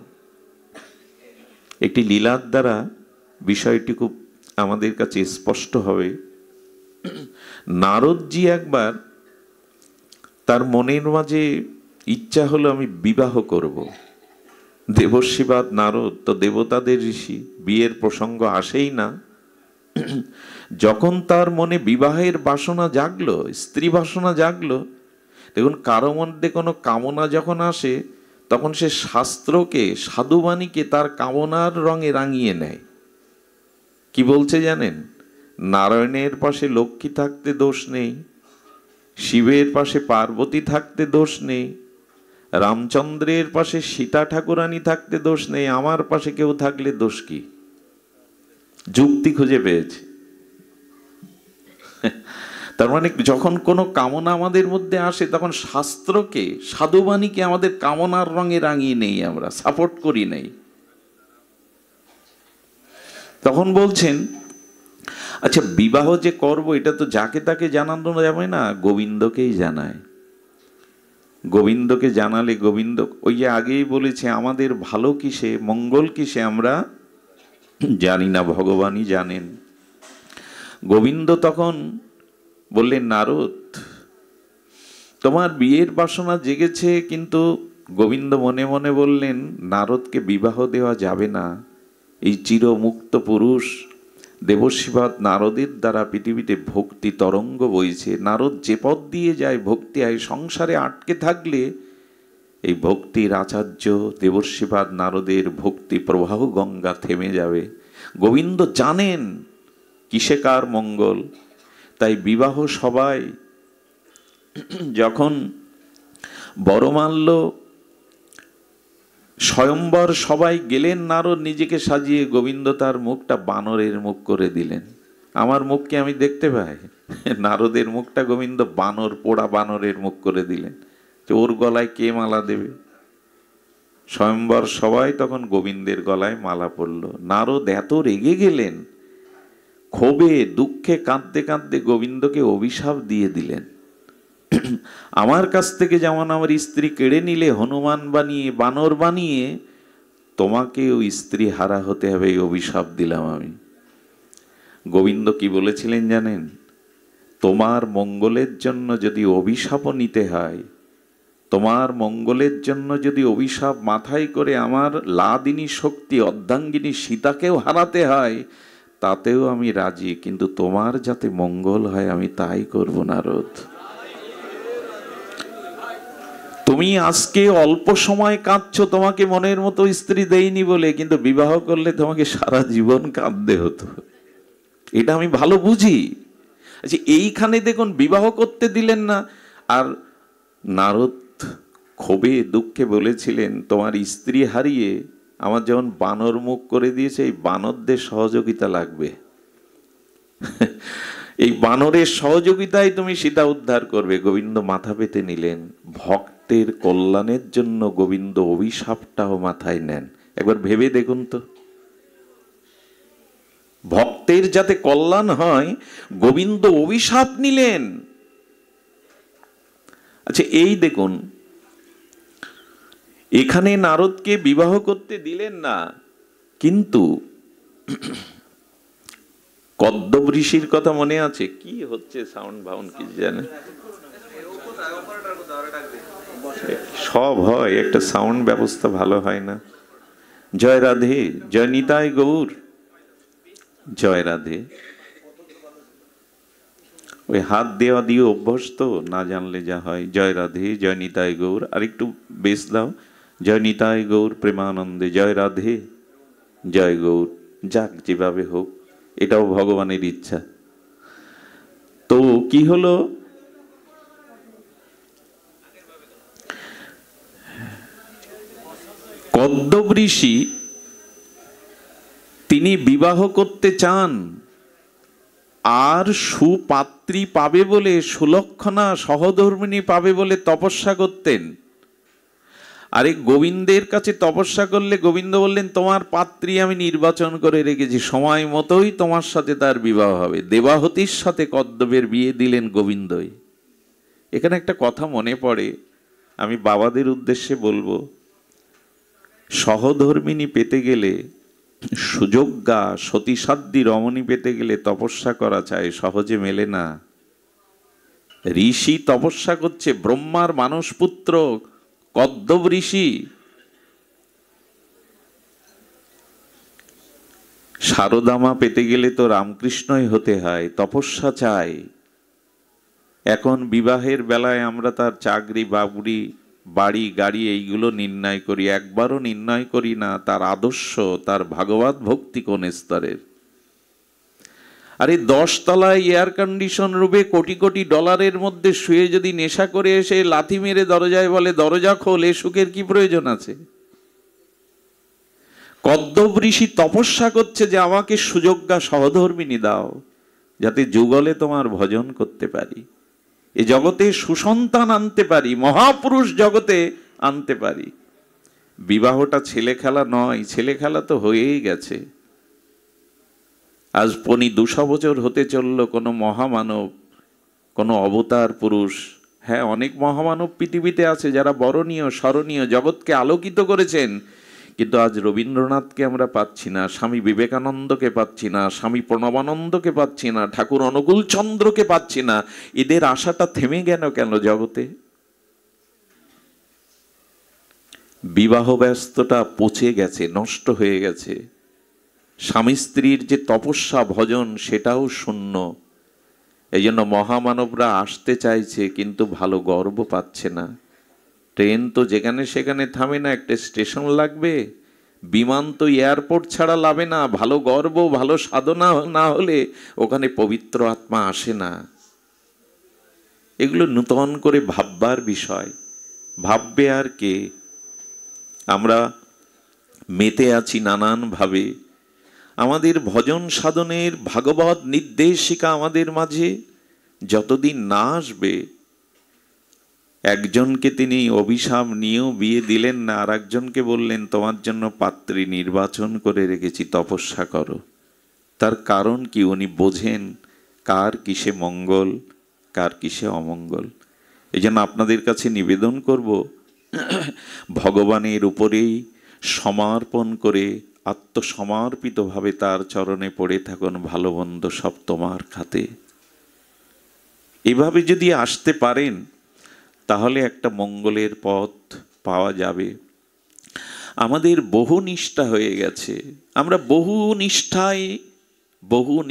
একটি লীলার দ্বারা বিষয়টি খুব আমাদের কাছে স্পষ্ট হবে। নারদজি একবার তার মনের মাঝে ইচ্ছা হলো, আমি বিবাহ করব। দেবর্ষিবাদ নারদ তো দেবতাদের ঋষি, বিয়ের প্রসঙ্গ আসেই না। যখন তার মনে বিবাহের বাসনা জাগলো, স্ত্রী বাসনা জাগলো, দেখুন কারো মধ্যে কোনো কামনা যখন আসে, তখন সে শাস্ত্রকে, সাধুবাণীকে তার কামনার রঙে রাঙিয়ে নেয়। কি বলছে জানেন? নারায়ণের পাশে লক্ষ্মী থাকতে দোষ নেই, শিবের পাশে পার্বতী থাকতে দোষ নেই, রামচন্দ্রের পাশে সীতা ঠাকুরানী থাকতে দোষ নেই, আমার পাশে কেউ থাকলে দোষ কি? যুক্তি খুঁজে পেয়েছে। তার মানে যখন কোনো কামনা আমাদের মধ্যে আসে, তখন শাস্ত্রকে, সাধুবাণীকে আমাদের কামনার রঙে রাঙিয়ে নেই, আমরা সাপোর্ট করি নেই। তখন বলছেন, আচ্ছা, বিবাহ যে করব এটা তো যাকে তাকে জানানো যাবে না, গোবিন্দকেই জানায়। গোবিন্দকে জানালে গোবিন্দ, ওই যে আগেই বলেছে, আমাদের ভালো কিসে মঙ্গল কিসে আমরা জানি না, ভগবানই জানেন। গোবিন্দ তখন বললেন, নারদ তোমার বিয়ের বাসনা জেগেছে, কিন্তু গোবিন্দ মনে মনে বললেন, নারদকে বিবাহ দেওয়া যাবে না। এই চিরমুক্ত পুরুষ দেবশিবাদ নারদের দ্বারা পৃথিবীতে ভক্তি তরঙ্গ বইছে। নারদ যে পথ দিয়ে যায় ভক্তি হয়। সংসারে আটকে থাকলে এই ভক্তির আচার্য দেবশিবাদ নারদের ভক্তি প্রবাহ গঙ্গা থেমে যাবে। গোবিন্দ জানেন কিসে কার মঙ্গল। তাই বিবাহ সবাই যখন বরমাল্য স্বয়ম্বর সবাই গেলেন, নারদ নিজেকে সাজিয়ে, গোবিন্দ তার মুখটা বানরের মুখ করে দিলেন। আমার মুখকে আমি দেখতে পাই, নারদের মুখটা গোবিন্দ বানর, পোড়া বানরের মুখ করে দিলেন। ওর গলায় কে মালা দেবে? স্বয়ম্বর সবাই তখন গোবিন্দের গলায় মালা পড়ল। নারদ এত রেগে গেলেন, ক্ষোভে দুঃখে কাঁদতে কাঁদতে গোবিন্দকে অভিশাপ দিয়ে দিলেন, আমার কাছ থেকে যেমন আমার স্ত্রী কেড়ে নিলে হনুমান বানিয়ে, বানর বানিয়ে, তোমাকেও স্ত্রী হারা হতে হবে, এই অভিশাপ দিলাম আমি। গোবিন্দ কি বলেছিলেন জানেন? তোমার মঙ্গলের জন্য যদি অভিশাপও নিতে হয়, তোমার মঙ্গলের জন্য যদি অভিশাপ মাথায় করে আমার লাদিনী শক্তি অর্ধাঙ্গিনী সীতাকেও হারাতে হয়, তাতেও আমি রাজি, কিন্তু তোমার যাতে মঙ্গল হয় আমি তাই করব নারদ। তুমি আজকে অল্প সময় কাঁদছো, তোমাকে মনের মতো স্ত্রী দেয়নি বলে, কিন্তু বিবাহ করলে তোমাকে সারা জীবন কাঁদতে হতো। এটা আমি ভালো বুঝি। আচ্ছা, এইখানে দেখুন বিবাহ করতে দিলেন না। আর নারদ ক্ষোভে দুঃখে বলেছিলেন, তোমার স্ত্রী হারিয়ে আমার যেমন বানর মুখ করে দিয়েছে, এই বানরদের সহযোগিতা লাগবে। এই বানরের সহযোগিতায় তুমি সীতা উদ্ধার করবে। গোবিন্দ মাথা পেতে নিলেন। ভক্তের কল্যাণের জন্য গোবিন্দ অভিশাপটাও মাথায় নেন। একবার ভেবে দেখুন তো, ভক্তের যাতে কল্যাণ হয় গোবিন্দ অভিশাপ নিলেন। আচ্ছা, এই দেখুন, এখানে নারদকে বিবাহ করতে দিলেন না, কিন্তু কদ্দব ঋষির কথা মনে আছে? কি হচ্ছে সাউন্ড ভাউন্ড কি জানে, সব হয়, একটা সাউন্ড ব্যবস্থা ভালো হয় না। জয় রাধে, জয় নিতাই গৌর, জয় রাধে। ওই হাত দেওয়া দিয়ে অভ্যাস তো, না জানলে যা হয়। জয় রাধে, জয় নিতাই গৌর। আর একটু বেশ দাও। জয় নিতাই গৌর প্রেমানন্দে, জয় রাধে, জয় গৌর। যাক, যেভাবে হোক, এটাও ভগবানের ইচ্ছা। তো কি হলো, কদ্দব ঋষি তিনি বিবাহ করতে চান, আর সুপাত্রী পাবে বলে, সুলক্ষণা সহধর্মিণী পাবে বলে তপস্যা করতেন। আরে গোবিন্দের কাছে তপস্যা করলে গোবিন্দ বললেন, তোমার পাত্রী আমি নির্বাচন করে রেখেছি, সময় মতোই তোমার সাথে তার বিবাহ হবে। দেবাহতির সাথে কদ্দবের বিয়ে দিলেন গোবিন্দই। এখানে একটা কথা মনে পড়ে, আমি বাবাদের উদ্দেশ্যে বলবো, সহধর্মিণী পেতে গেলে, সুযোগ্যা সতীসাধ্যী রমণী পেতে গেলে তপস্যা করা চাই, সহজে মেলে না। ঋষি তপস্যা করছে, ব্রহ্মার মানসপুত্র কদ্দব ঋষি। শারদামা পেতে গেলে তো রামকৃষ্ণই হতে হয়, তপস্যা চাই। এখন বিবাহের বেলায় আমরা তার চাকরি বাবুরি বাড়ি গাড়ি এইগুলো নির্ণয় করি, একবারও নির্ণয় করি না তার আদর্শ, তার ভাগবত ভক্তি কোন স্তরের। আরে 10 তলায় এয়ার কন্ডিশন রুমে কোটি কোটি ডলারের মধ্যে শুয়ে যদি নেশা করে এসে লাথি মেরে দরজায় বলে দরজা খোল, এ সুখের কি প্রয়োজন আছে? কদ্দব ঋষি তপস্যা করছে যে আমাকে সুযোগ্যা সহধর্মিণী দাও, যাতে যুগলে তোমার ভজন করতে পারি, এ জগতে সুসন্তান আনতে পারি, মহাপুরুষ জগতে আনতে পারি। বিবাহটা ছেলে খেলা নয়, ছেলে খেলা তো হয়েই গেছে। আজ 200 বছর হতে চলল কোনো মহামানব, কোনো অবতার পুরুষ, হ্যাঁ অনেক মহামানব পৃথিবীতে আছে যারা বরণীয় স্মরণীয়, জগৎকে আলোকিত করেছেন, কিন্তু আজ রবীন্দ্রনাথকে আমরা পাচ্ছি না, স্বামী বিবেকানন্দকে পাচ্ছি না, স্বামী প্রণবানন্দকে পাচ্ছি না, ঠাকুর অনুকূল চন্দ্রকে পাচ্ছি না। এদের আশাটা থেমে গেল কেন জগতে? বিবাহ ব্যস্ততা পচে গেছে, নষ্ট হয়ে গেছে। স্বামী স্ত্রীর যে তপস্যা ভজন সেটাও শূন্য। এই জন্য মহামানবরা আসতে চাইছে কিন্তু ভালো গর্ব পাচ্ছে না। ট্রেন তো যেখানে সেখানে থামে না, একটা স্টেশন লাগবে। বিমান তো এয়ারপোর্ট ছাড়া লাভে না। ভালো গর্ব ভালো সাধনা না হলে ওখানে পবিত্র আত্মা আসে না। এগুলো নূতন করে ভাববার বিষয়। ভাববে আর কে? আমরা মেতে আছি নানানভাবে। আমাদের ভজন সাধনের ভাগবত নির্দেশিকা আমাদের মাঝে যতদিন না আসবে, একজনকে তিনি অভিশাপ নিয়েও বিয়ে দিলেন না, আর একজনকে বললেন তোমার জন্য পাত্রী নির্বাচন করে রেখেছি, তপস্যা করো। তার কারণ কি? উনি বোঝেন কার কিসে মঙ্গল, কার কিসে অমঙ্গল। এই জন্য আপনাদের কাছে নিবেদন করব, ভগবানের উপরেই সমর্পণ করে আত্মসমর্পিতভাবে তার চরণে পড়ে থাকুন। ভালো মন্দ সব তোমার খাতে। এভাবে যদি আসতে পারেন তাহলে একটা মঙ্গলের পথ পাওয়া যাবে। আমাদের বহু নিষ্ঠা হয়ে গেছে। আমরা বহু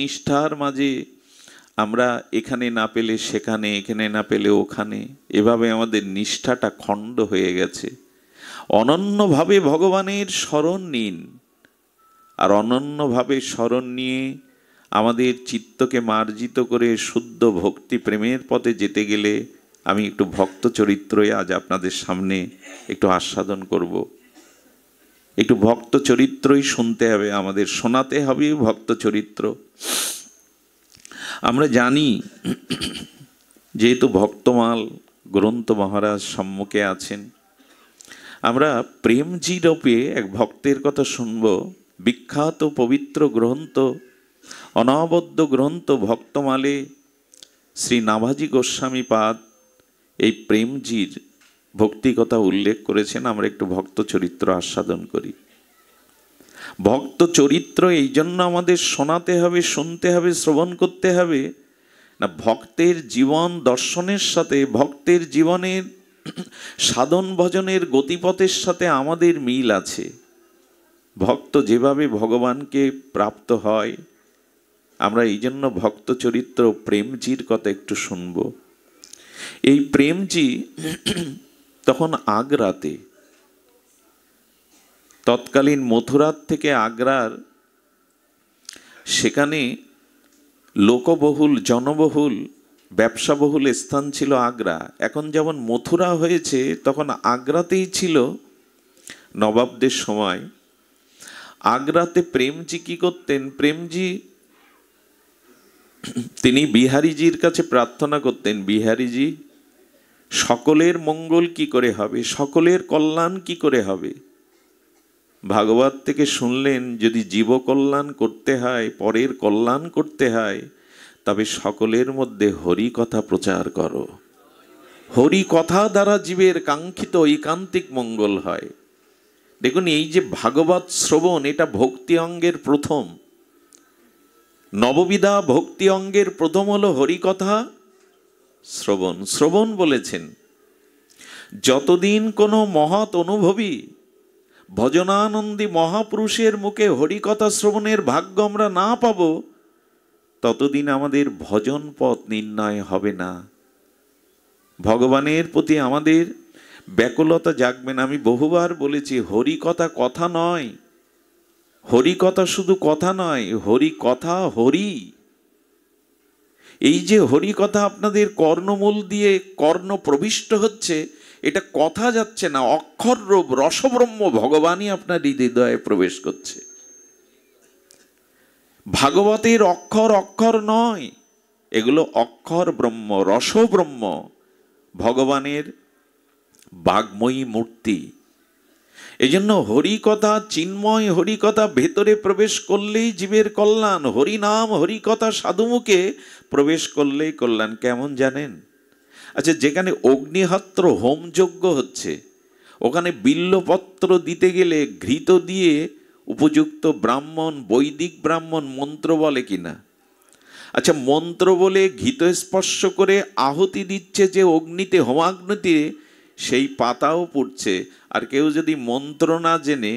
নিষ্ঠার মাঝে আমরা এখানে না পেলে সেখানে, এখানে না পেলে ওখানে, এভাবে আমাদের নিষ্ঠাটা খণ্ড হয়ে গেছে। অনন্যভাবে ভগবানের শরণ নিন, আর অনন্যভাবে শরণ নিয়ে আমাদের চিত্তকে মার্জিত করে শুদ্ধ ভক্তি প্রেমের পথে যেতে গেলে আমি একটু ভক্ত চরিত্রই আজ আপনাদের সামনে একটু আস্বাদন করব। একটু ভক্ত চরিত্রই শুনতে হবে, আমাদের শোনাতে হবে ভক্ত চরিত্র। আমরা জানি, যেহেতু ভক্তমাল গ্রন্থ মহারাজ সম্মুখে আছেন, আমরা প্রেমজি রূপে এক ভক্তের কথা শুনব। বিখ্যাত পবিত্র গ্রন্থ, অনবদ্য গ্রন্থ ভক্তমালে শ্রী নাভাজি গোস্বামী পাদ এই প্রেমজির ভক্তি কথা উল্লেখ করেছেন। আমরা একটু ভক্ত চরিত্র আস্বাদন করি। ভক্ত চরিত্র এই জন্য আমাদের শোনাতে হবে, শুনতে হবে, শ্রবণ করতে হবে না, ভক্তের জীবন দর্শনের সাথে, ভক্তের জীবনের সাধন ভজনের গতিপথের সাথে আমাদের মিল আছে। ভক্ত যেভাবে ভগবানকে প্রাপ্ত হয়, আমরা এই জন্য ভক্ত চরিত্র প্রেমজির কথা একটু শুনব। এই প্রেমজি তখন আগ্রাতে, তৎকালীন মথুরার থেকে আগ্রার, সেখানে লোকবহুল জনবহুল ব্যবসাবহুল স্থান ছিল আগ্রা। এখন যেমন মথুরা হয়েছে, তখন আগ্রাতেই ছিল নবাবদের সময়। আগ্রাতে প্রেমজি কি করতেন? প্রেমজি তিনি বিহারীজির কাছে প্রার্থনা করতেন, বিহারীজি সকলের মঙ্গল কি করে হবে, সকলের কল্যাণ কি করে হবে। ভাগবত থেকে শুনলেন, যদি জীব কল্যাণ করতে হয়, পরের কল্যাণ করতে হয়, তবে সকলের মধ্যে হরি কথা প্রচার করো। হরি কথা দ্বারা জীবের কাঙ্ক্ষিত ঐকান্তিক মঙ্গল হয়। দেখুন, এই যে ভাগবত শ্রবণ, এটা ভক্তি অঙ্গের প্রথম। নববিধা ভক্তি অঙ্গের প্রথম হলো হরিকথা শ্রবণ। শ্রবণ বলেছেন, যতদিন কোনো মহৎ অনুভবী ভজনানন্দী মহাপুরুষের মুখে হরিকথা শ্রবণের ভাগ্য আমরা না পাব, ততদিন আমাদের ভজন পথ নির্ণয় হবে না। ভগবানের প্রতি আমাদের ব্যাকুলতা জাগবে না। আমি বহুবার বলেছি, হরিকথা কথা নয়, হরিকথা শুধু কথা নয়, হরিকথা হরি। এই যে হরিকথা আপনাদের কর্ণমূল দিয়ে কর্ণ প্রবিষ্ট হচ্ছে, এটা কথা যাচ্ছে না, অক্ষর রূপ রসব্রহ্ম ভগবানই আপনার হৃদয়ে প্রবেশ করছে। ভাগবতের অক্ষর অক্ষর নয়, এগুলো অক্ষর ব্রহ্ম, রসব্রহ্ম, ভগবানের বাগ্ময়ী মূর্তি। এজন্য হরিকথা, চিন্ময় হরিকথা ভেতরে প্রবেশ করলেই জীবের কল্যাণ। হরিনাম হরিকথা সাধুমুখে প্রবেশ করলেই কল্যাণ। কেমন জানেন? আচ্ছা, যেখানে অগ্নিহোত্র হোমযজ্ঞ হচ্ছে, ওখানে বিল্লপত্র দিতে গেলে ঘৃত দিয়ে উপযুক্ত ব্রাহ্মণ, বৈদিক ব্রাহ্মণ মন্ত্র বলে কিনা? আচ্ছা, মন্ত্র বলে ঘৃত স্পর্শ করে আহুতি দিচ্ছে যে অগ্নিতে, হোমাগ্নিতে, সেই পাতাও পুড়ছে। আর কেউ যদি মন্ত্র না জেনে,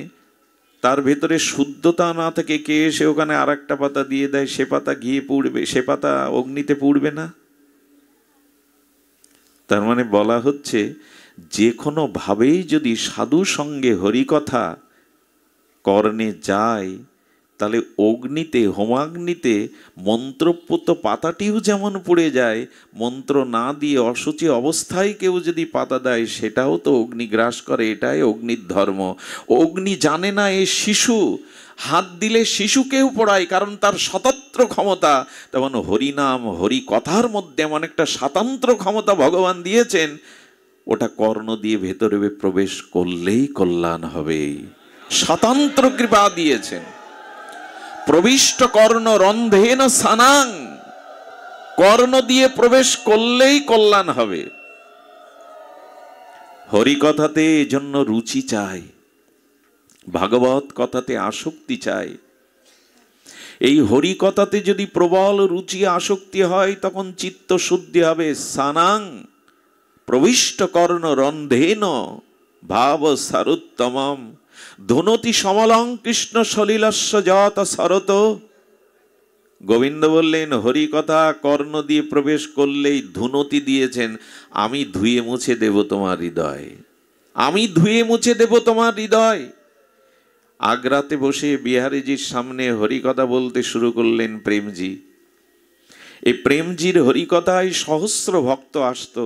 তার ভেতরে শুদ্ধতা না থেকে কে এসে ওখানে আর একটা পাতা দিয়ে দেয়, সে পাতা ঘিয়ে পুড়বে, সে পাতা অগ্নিতে পুড়বে না? তার মানে বলা হচ্ছে, যে কোনো ভাবেই যদি সাধু সঙ্গে হরিকথা কর্ণে যায়, তাহলে অগ্নিতে, হোমাগ্নিতে মন্ত্রপুত পাতাটিও যেমন পুড়ে যায়, মন্ত্র না দিয়ে অশুচি অবস্থায় কেউ যদি পাতা দেয়, সেটাও তো অগ্নি গ্রাস করে। এটাই অগ্নির ধর্ম। অগ্নি জানে না এ শিশু, হাত দিলে শিশুকেও পোড়ায়, কারণ তার স্বতন্ত্র ক্ষমতা। তেমন হরিনাম হরিকথার মধ্যে এমন একটা স্বতন্ত্র ক্ষমতা ভগবান দিয়েছেন, ওটা কর্ণ দিয়ে ভেতরে প্রবেশ করলেই কল্যাণ হবে। স্বতন্ত্র কৃপা দিয়েছেন। প্রবিষ্ট কর্ণ রন্ধেন সানাং, কর্ণ দিয়ে প্রবেশ করলেই কল্যাণ হবে। হরিকথাতে এজন্য রুচি চাই, ভাগবত কথাতে আসক্তি চাই। এই হরিকথাতে যদি প্রবল রুচি আসক্তি হয়, তখন চিত্ত শুদ্ধি হবে। সানাং প্রবিষ্ট কর্ণ রন্ধেন ভাব সারুত্তমম ধুনতি সমলং কৃষ্ণ সলিলস্য যত শরত। গোবিন্দ বললেন, হরিকথা কর্ণ দিয়ে প্রবেশ করলেই ধুনতি দিয়েছেন, আমি ধুয়ে মুছে দেব তোমার হৃদয়, আমি ধুয়ে মুছে দেব তোমার হৃদয়। আগ্রাতে বসে বিহারীজির সামনে হরিকথা বলতে শুরু করলেন প্রেমজি। এই প্রেমজির হরিকথায় সহস্র ভক্ত আসতো,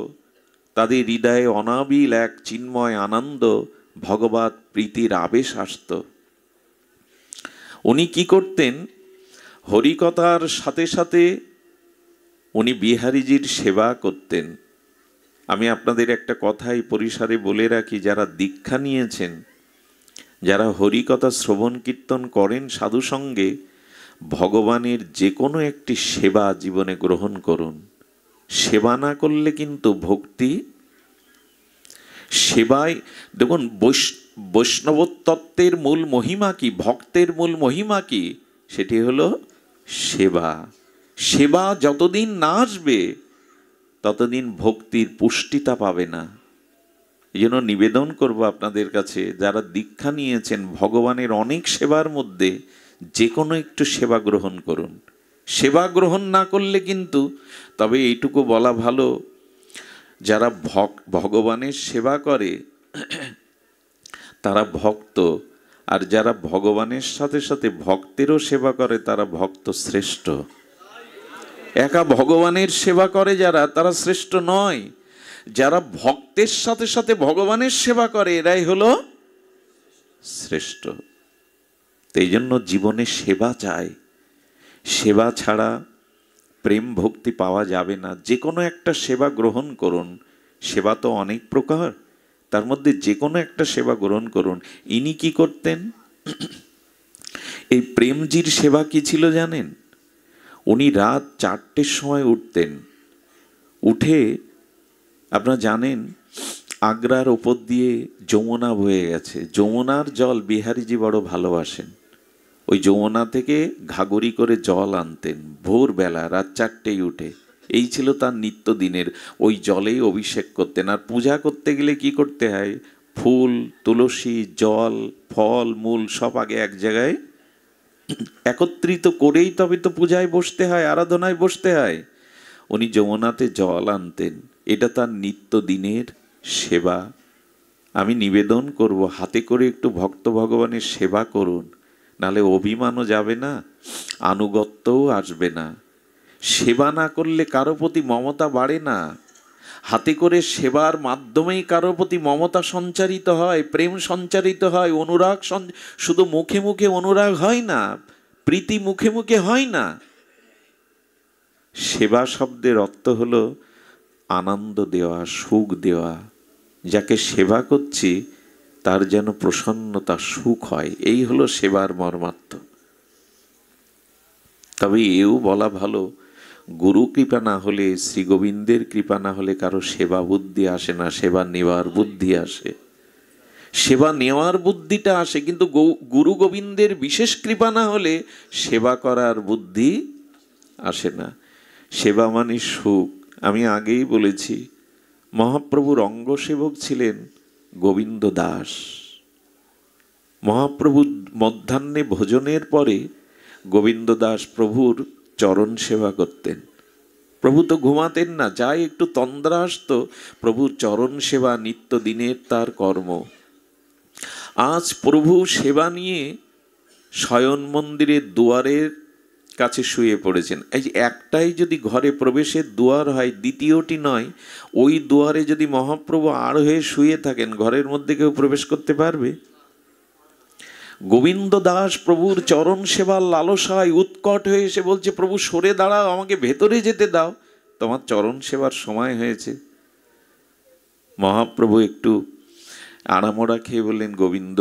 তাদের হৃদয়ে অনাবিল এক চিন্ময় আনন্দ, ভগবত প্রীতির আবেশ আসত। উনি কি করতেন? হরিকথার সাথে সাথে উনি বিহারীজির সেবা করতেন। আমি আপনাদের একটা কথাই পরিসরে বলে রাখি, যারা দীক্ষা নিয়েছেন, যারা হরিকথা শ্রবণ কীর্তন করেন সাধু সঙ্গে, ভগবানের যে কোনো একটি সেবা জীবনে গ্রহণ করুন। সেবা না করলে কিন্তু ভক্তি, সেবায় দেখুন, বৈষ্ণব তত্ত্বের মূল মহিমা কি, ভক্তের মূল মহিমা কি? সেটি হলো সেবা। সেবা যতদিন না আসবে, ততদিন ভক্তির পুষ্টিতা পাবে না। এই জন্য নিবেদন করব আপনাদের কাছে, যারা দীক্ষা নিয়েছেন, ভগবানের অনেক সেবার মধ্যে যে কোনো একটু সেবা গ্রহণ করুন। সেবা গ্রহণ না করলে কিন্তু, তবে এইটুকু বলা ভালো, যারা ভগবানের সেবা করে তারা ভক্ত, আর যারা ভগবানের সাথে সাথে ভক্তেরও সেবা করে তারা ভক্ত শ্রেষ্ঠ। একা ভগবানের সেবা করে যারা, তারা শ্রেষ্ঠ নয়। যারা ভক্তের সাথে সাথে ভগবানের সেবা করে, এরাই হলো শ্রেষ্ঠ। এই জন্য জীবনে সেবা চাই। সেবা ছাড়া প্রেম ভক্তি পাওয়া যাবে না। যে কোনো একটা সেবা গ্রহণ করুন। সেবা তো অনেক প্রকার, তার মধ্যে যে কোনো একটা সেবা গ্রহণ করুন। ইনি কি করতেন? এই প্রেমজির সেবা কি ছিল জানেন? উনি রাত 4টের সময় উঠতেন। উঠে, আপনারা জানেন আগ্রার ওপর দিয়ে যমুনা বয়ে গেছে, যমুনার জল বিহারীজি বড় ভালোবাসেন। ওই যমুনা থেকে ঘাগরি করে জল আনতেন ভোরবেলা, রাত 4টেই উঠে। এই ছিল তার নিত্যদিনের। ওই জলেই অভিষেক করতেন। আর পূজা করতে গেলে কি করতে হয়? ফুল, তুলসী, জল, ফল, মূল সব আগে এক জায়গায় একত্রিত করেই তবে তো পূজায় বসতে হয়, আরাধনায় বসতে হয়। উনি যমুনাতে জল আনতেন, এটা তার নিত্যদিনের সেবা। আমি নিবেদন করব, হাতে করে একটু ভক্ত ভগবানের সেবা করুন, নালে অভিমানও যাবে না, আনুগত্যও আসবে না। সেবা না করলে কারো প্রতি মমতা বাড়ে না। হাতে করে সেবার মাধ্যমেই কারো প্রতি মমতা সঞ্চারিত হয়, প্রেম সঞ্চারিত হয়, অনুরাগ। শুধু মুখে মুখে অনুরাগ হয় না, প্রীতি মুখে মুখে হয় না। সেবা শব্দের অর্থ হলো আনন্দ দেওয়া, সুখ দেওয়া। যাকে সেবা করছি তার যেন প্রসন্নতা, সুখ হয়। এই হলো সেবার মর্মার্থ। তবে এও বলা ভালো, গুরু কৃপা না হলে, শ্রী গোবিন্দের কৃপা না হলে কারো সেবা বুদ্ধি আসে না, সেবা নেওয়ার বুদ্ধি আসে। সেবা নেওয়ার বুদ্ধিটা আসে, কিন্তু গুরু গোবিন্দের বিশেষ কৃপা না হলে সেবা করার বুদ্ধি আসে না। সেবা মানে সুখ। আমি আগেই বলেছি, মহাপ্রভুর অঙ্গসেবক ছিলেন গোবিন্দ দাস। মহাপ্রভু মধ্যাহ্নে ভোজনের পরে গোবিন্দ দাস প্রভুর চরণ সেবা করতেন। প্রভু তো ঘুমাতেন না, যাই একটু তন্দ্রা আসতো, প্রভুর চরণ সেবা নিত্যদিনের তার কর্ম। আজ প্রভু সেবা নিয়ে শয়ন মন্দিরের দুয়ারের কাছে শুয়ে পড়েছেন। এই যে একটাই যদি ঘরে প্রবেশের দুয়ার হয়, দ্বিতীয়টি নয়, ওই দুয়ারে যদি মহাপ্রভু আড় হয়ে শুয়ে থাকেন, ঘরের মধ্যে কেউ প্রবেশ করতে পারবে? গোবিন্দ দাস প্রভুর চরণ সেবার লালসায় উৎকট হয়ে এসে বলছে, প্রভু সরে দাঁড়াও, আমাকে ভেতরে যেতে দাও, তোমার চরণ সেবার সময় হয়েছে। মহাপ্রভু একটু আড়ামোড়া খেয়ে বললেন, গোবিন্দ,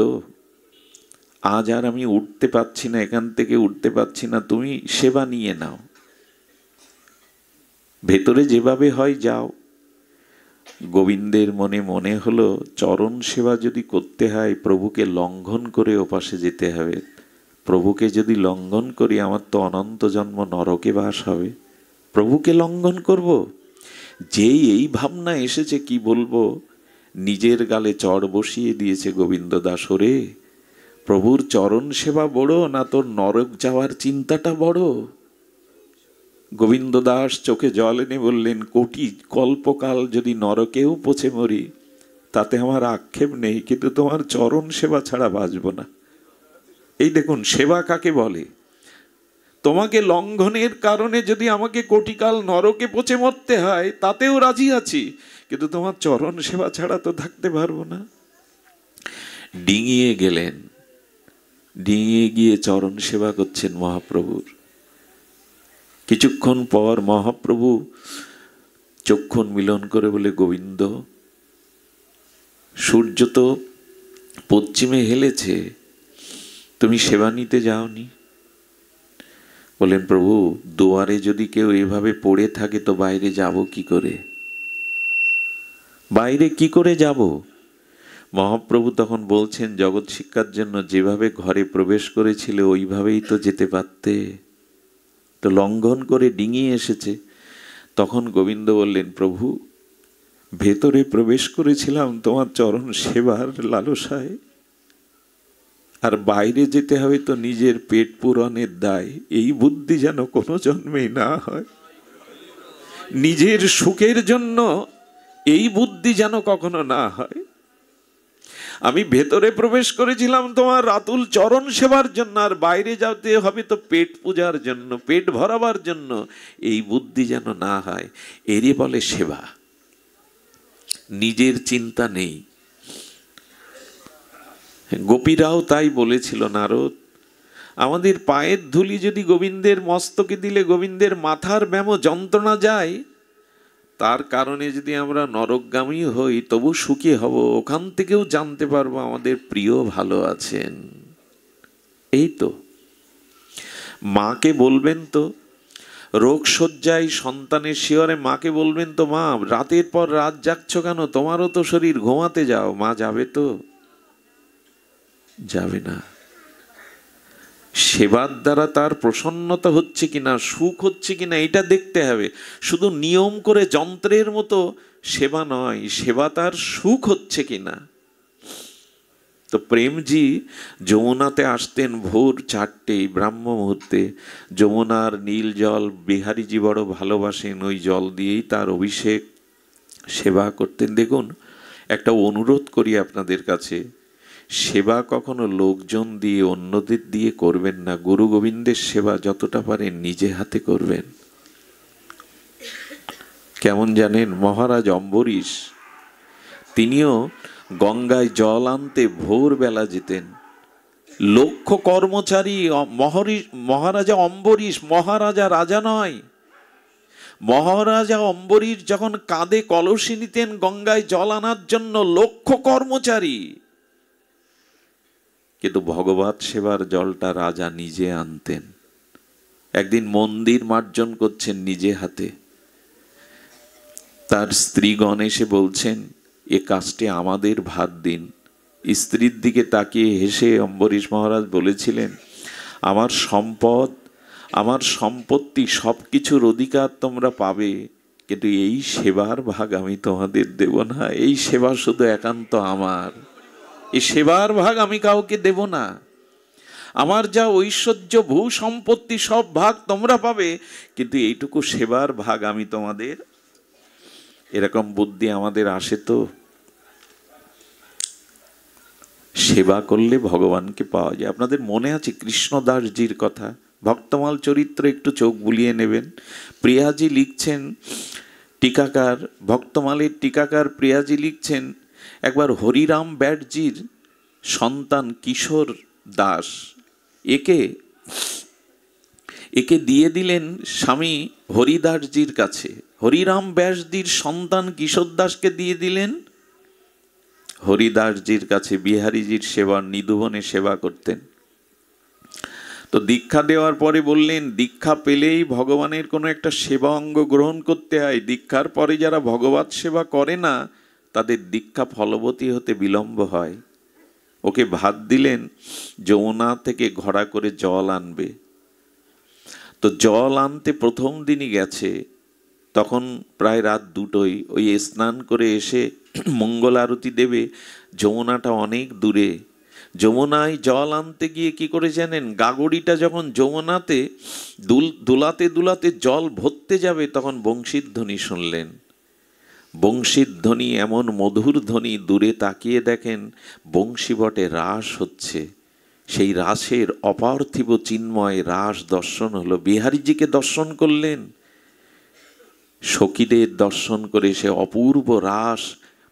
আজ আর আমি উঠতে পারছি না, এখান থেকে উঠতে পারছি না, তুমি সেবা নিয়ে নাও, ভেতরে যেভাবে হয় যাও। গোবিন্দের মনে মনে হলো, চরণ সেবা যদি করতে হয় প্রভুকে লঙ্ঘন করে ওপাশে যেতে হবে। প্রভুকে যদি লঙ্ঘন করি আমার তো অনন্ত জন্ম নরকে বাস হবে। প্রভুকে লঙ্ঘন করব? যেই এই ভাবনা এসেছে, কি বলবো, নিজের গালে চড় বসিয়ে দিয়েছে গোবিন্দ দাস। ওরে, প্রভুর চরণ সেবা বড় না তোর নরক যাওয়ার চিন্তাটা বড়? গোবিন্দ দাস চোখে জল এনে বললেন, কোটি কল্পকাল যদি নরকেও পচে মরি তাতে আমার আক্ষেপ নেই, কিন্তু তোমার চরণ সেবা ছাড়া বাঁচব না। এই দেখুন সেবা কাকে বলে। তোমাকে লঙ্ঘনের কারণে যদি আমাকে কোটিকাল নরকে পচে মরতে হয় তাতেও রাজি আছি, কিন্তু তোমার চরণ সেবা ছাড়া তো থাকতে পারবো না। ডিঙিয়ে গেলেন, ডিঙিয়ে গিয়ে চরণ সেবা করছেন মহাপ্রভুর। কিছুক্ষণ পর মহাপ্রভু চক্ষু মিলন করে বলে, গোবিন্দ, সূর্য তো পশ্চিমে হেলেছে, তুমি সেবা নিতে যাওনি? বলেন, প্রভু দুয়ারে যদি কেউ এভাবে পড়ে থাকে তো বাইরে যাব কি করে? বাইরে কি করে যাব? মহাপ্রভু তখন বলছেন, জগৎ শিক্ষার জন্য যেভাবে ঘরে প্রবেশ করেছিলে ওইভাবেই তো যেতে পারতে, তো লঙ্ঘন করে ডিঙিয়ে এসেছে। তখন গোবিন্দ বললেন, প্রভু ভেতরে প্রবেশ করেছিলাম তোমার চরণ সেবার লালসায়, আর বাইরে যেতে হবে তো নিজের পেট পূরণের দায়। এই বুদ্ধি যেন কোনো জন্মেই না হয়। নিজের সুখের জন্য এই বুদ্ধি যেন কখনো না হয়। আমি ভেতরে প্রবেশ করেছিলাম তোমার রাতুল চরণ সেবার জন্য, আর বাইরে যেতে হবে তো পেট পূজার জন্য, পেট ভরাবার জন্য। এই বুদ্ধি যেন না হয়। এরই বলে সেবা। নিজের চিন্তা নেই। গোপীরাও তাই বলেছিল, নারদ আমাদের পায়ের ধুলি যদি গোবিন্দের মস্তকে দিলে গোবিন্দের মাথার ব্যামো যন্ত্রণা যায়, তার কারণে যদি আমরা নরকগামী হই তবু সুখী হব, ওখান থেকেও জানতে পারবো আমাদের প্রিয় ভালো আছেন। এই তো মাকে বলবেন তো, রোগ শয্যায় সন্তানের শিয়রে মাকে বলবেন তো, মা রাতের পর রাত জাগছ কেন, তোমারও তো শরীর, ঘুমাতে যাও। মা যাবে তো? যাবে না। সেবার দ্বারা তার প্রসন্নতা হচ্ছে কিনা, সুখ হচ্ছে কিনা এটা দেখতে হবে। শুধু নিয়ম করে যন্ত্রের মতো সেবা নয়, সেবা তার সুখ হচ্ছে কিনা। তো প্রেমজি যমুনাতে আসতেন ভোর 4টেই, ব্রাহ্ম মুহূর্তে। যমুনার নীল জল বিহারীজি বড় ভালোবাসেন, ওই জল দিয়েই তার অভিষেক, সেবা করতেন। দেখুন, একটা অনুরোধ করি আপনাদের কাছে, সেবা কখনো লোকজন দিয়ে অন্যদের দিয়ে করবেন না। গুরু গোবিন্দের সেবা যতটা পারেন নিজে হাতে করবেন। কেমন জানেন, মহারাজ অম্বরীশ তিনিও গঙ্গায় জল আনতে ভোরবেলা যেতেন। লক্ষ কর্মচারী, মহারাজা অম্বরীশ, মহারাজা রাজা নয়, মহারাজা অম্বরীশ যখন কাঁধে কলসি নিতেন গঙ্গায় জল আনার জন্য, লক্ষ কর্মচারী কিন্তু ভগবত সেবার জলটা রাজা নিজে আনতেন। একদিন মন্দির মার্জন করছেন নিজে হাতে, তার স্ত্রীগণ এসে বলছেন এ কাজটি আমাদের ভার দিন। স্ত্রীর দিকে তাকিয়ে হেসে অম্বরীশ মহারাজ বলেছিলেন, আমার সম্পদ, আমার সম্পত্তি সবকিছুর অধিকার তোমরা পাবে, কিন্তু এই সেবার ভাগ আমি তোমাদের দেব না। এই সেবা শুধু একান্ত আমার, এই সেবার ভাগ আমি কাউকে দেব না। আমার যা ঐশ্বর্য ভূ সম্পত্তি সব ভাগ তোমরা পাবে, কিন্তু এইটুকু সেবার ভাগ আমি তোমাদের। এরকম বুদ্ধি আমাদের আসে তো? সেবা করলে ভগবানকে পাওয়া যায়। আপনাদের মনে আছে কৃষ্ণদাসজির কথা? ভক্তমাল চরিত্র একটু চোখ বুলিয়ে নেবেন। প্রিয়াজি লিখছেন, টিকাকার, ভক্তমালের টিকাকার প্রিয়াজি লিখছেন, একবার হরিরাম ব্যাটজির সন্তান কিশোর দাস একে দিয়ে দিলেন স্বামী হরিদাসজির কাছে। হরিরাম ব্যাসজির সন্তান কিশোর দাসকে দিয়ে দিলেন হরিদাসজির কাছে, বিহারীজির সেবার নিধুবনে সেবা করতেন। তো দীক্ষা দেওয়ার পরে বললেন, দীক্ষা পেলেই ভগবানের কোনো একটা সেবা অঙ্গ গ্রহণ করতে হয়। দীক্ষার পরে যারা ভগবত সেবা করে না তাদের দীক্ষা ফলবতী হতে বিলম্ব হয়। ওকে ভাত দিলেন, যমুনা থেকে ঘোড়া করে জল আনবে। তো জল আনতে প্রথম দিনই গেছে, তখন প্রায় রাত 2টোই। ওই স্নান করে এসে মঙ্গল আরতি দেবে, যমুনাটা অনেক দূরে। যমুনায় জল আনতে গিয়ে কি করে জানেন, গাগড়িটা যখন যমুনাতে দুলাতে দুলাতে জল ভরতে যাবে তখন বংশীর ধ্বনি শুনলেন। বংশীর ধ্বনি এমন মধুর ধ্বনি, দূরে তাকিয়ে দেখেন বংশীবটে রাস হচ্ছে। সেই রাসের অপার্থিব চিন্ময় রাস দর্শন হলো। বিহারীজিকে দর্শন করলেন, সখীদের দর্শন করে সে অপূর্ব রাস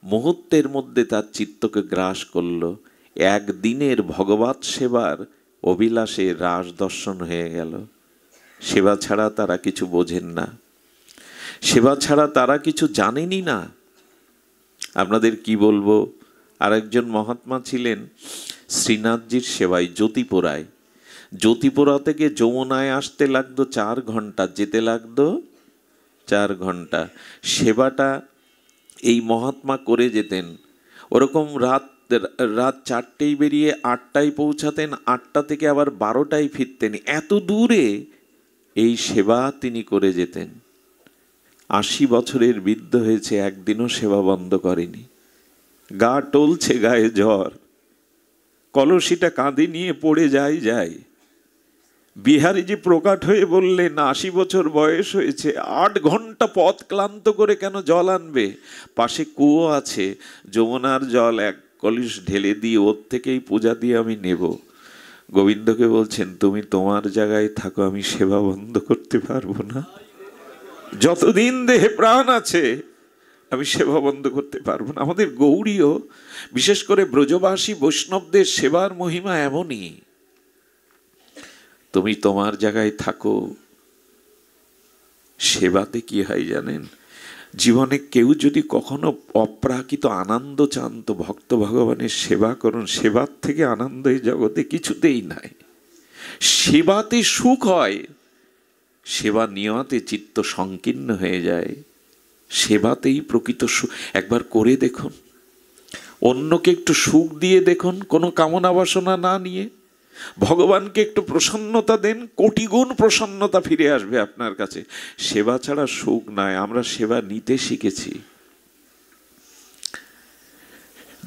মুহূর্তের মধ্যে তার চিত্তকে গ্রাস করল। একদিনের ভগবত সেবার অভিলাষে রাস দর্শন হয়ে গেল। সেবা ছাড়া তারা কিছু বোঝেন না, সেবা ছাড়া তারা কিছু জানেনই না। আপনাদের কি বলবো, আরেকজন মহাত্মা ছিলেন শ্রীনাথজির সেবায় জ্যোতিপুরায়। জ্যোতিপুরা থেকে যমুনায় আসতে লাগতো 4 ঘন্টা, যেতে লাগতো 4 ঘন্টা। সেবাটা এই মহাত্মা করে যেতেন। ওরকম রাত 4টেই বেরিয়ে 8টায় পৌঁছাতেন, 8টা থেকে আবার 12টায় ফিরতেন। এত দূরে এই সেবা তিনি করে যেতেন। 80 বছরের বৃদ্ধ হয়েছে, একদিনও সেবা বন্ধ করেনি। গা টলছে, গায়ে জ্বর, কলসিটা কাঁধে নিয়ে পড়ে যায়। বিহারীজি প্রকাট হয়ে বললেন, 80 বছর বয়স হয়েছে, 8 ঘন্টা পথ ক্লান্ত করে কেন জল আনবে? পাশে কুয়ো আছে, যমুনার জল 1 কলস ঢেলে দিয়ে ওর থেকেই পূজা দিয়ে আমি নেব। গোবিন্দকে বলছেন, তুমি তোমার জায়গায় থাকো, আমি সেবা বন্ধ করতে পারবো না। যতদিন দেহে প্রাণ আছে আমি সেবা বন্ধ করতে পারবো না। আমাদের গৌড়ীয়, বিশেষ করে ব্রজবাসী বৈষ্ণবদের সেবার মহিমা এমনই। তুমি তোমার জায়গায় থাকো। সেবাতে কি হয় জানেন, জীবনে কেউ যদি কখনো অপ্রাকৃত আনন্দ চান তো ভক্ত ভগবানের সেবা করুন। সেবার থেকে আনন্দ এই জগতে কিছুতেই নাই। সেবাতে সুখ হয়, সেবা নিয়তে চিত্ত সংকীর্ণ হয়ে যায়। সেবাতেই প্রকৃত সুখ। একবার করে দেখুন, অন্যকে একটু সুখ দিয়ে দেখুন, কোনো কামনা বাসনা না নিয়ে। ভগবানকে একটু প্রসন্নতা দেন, কোটি গুণ প্রসন্নতা ফিরে আসবে আপনার কাছে। সেবা ছাড়া সুখ নাই। আমরা সেবা নিতে শিখেছি।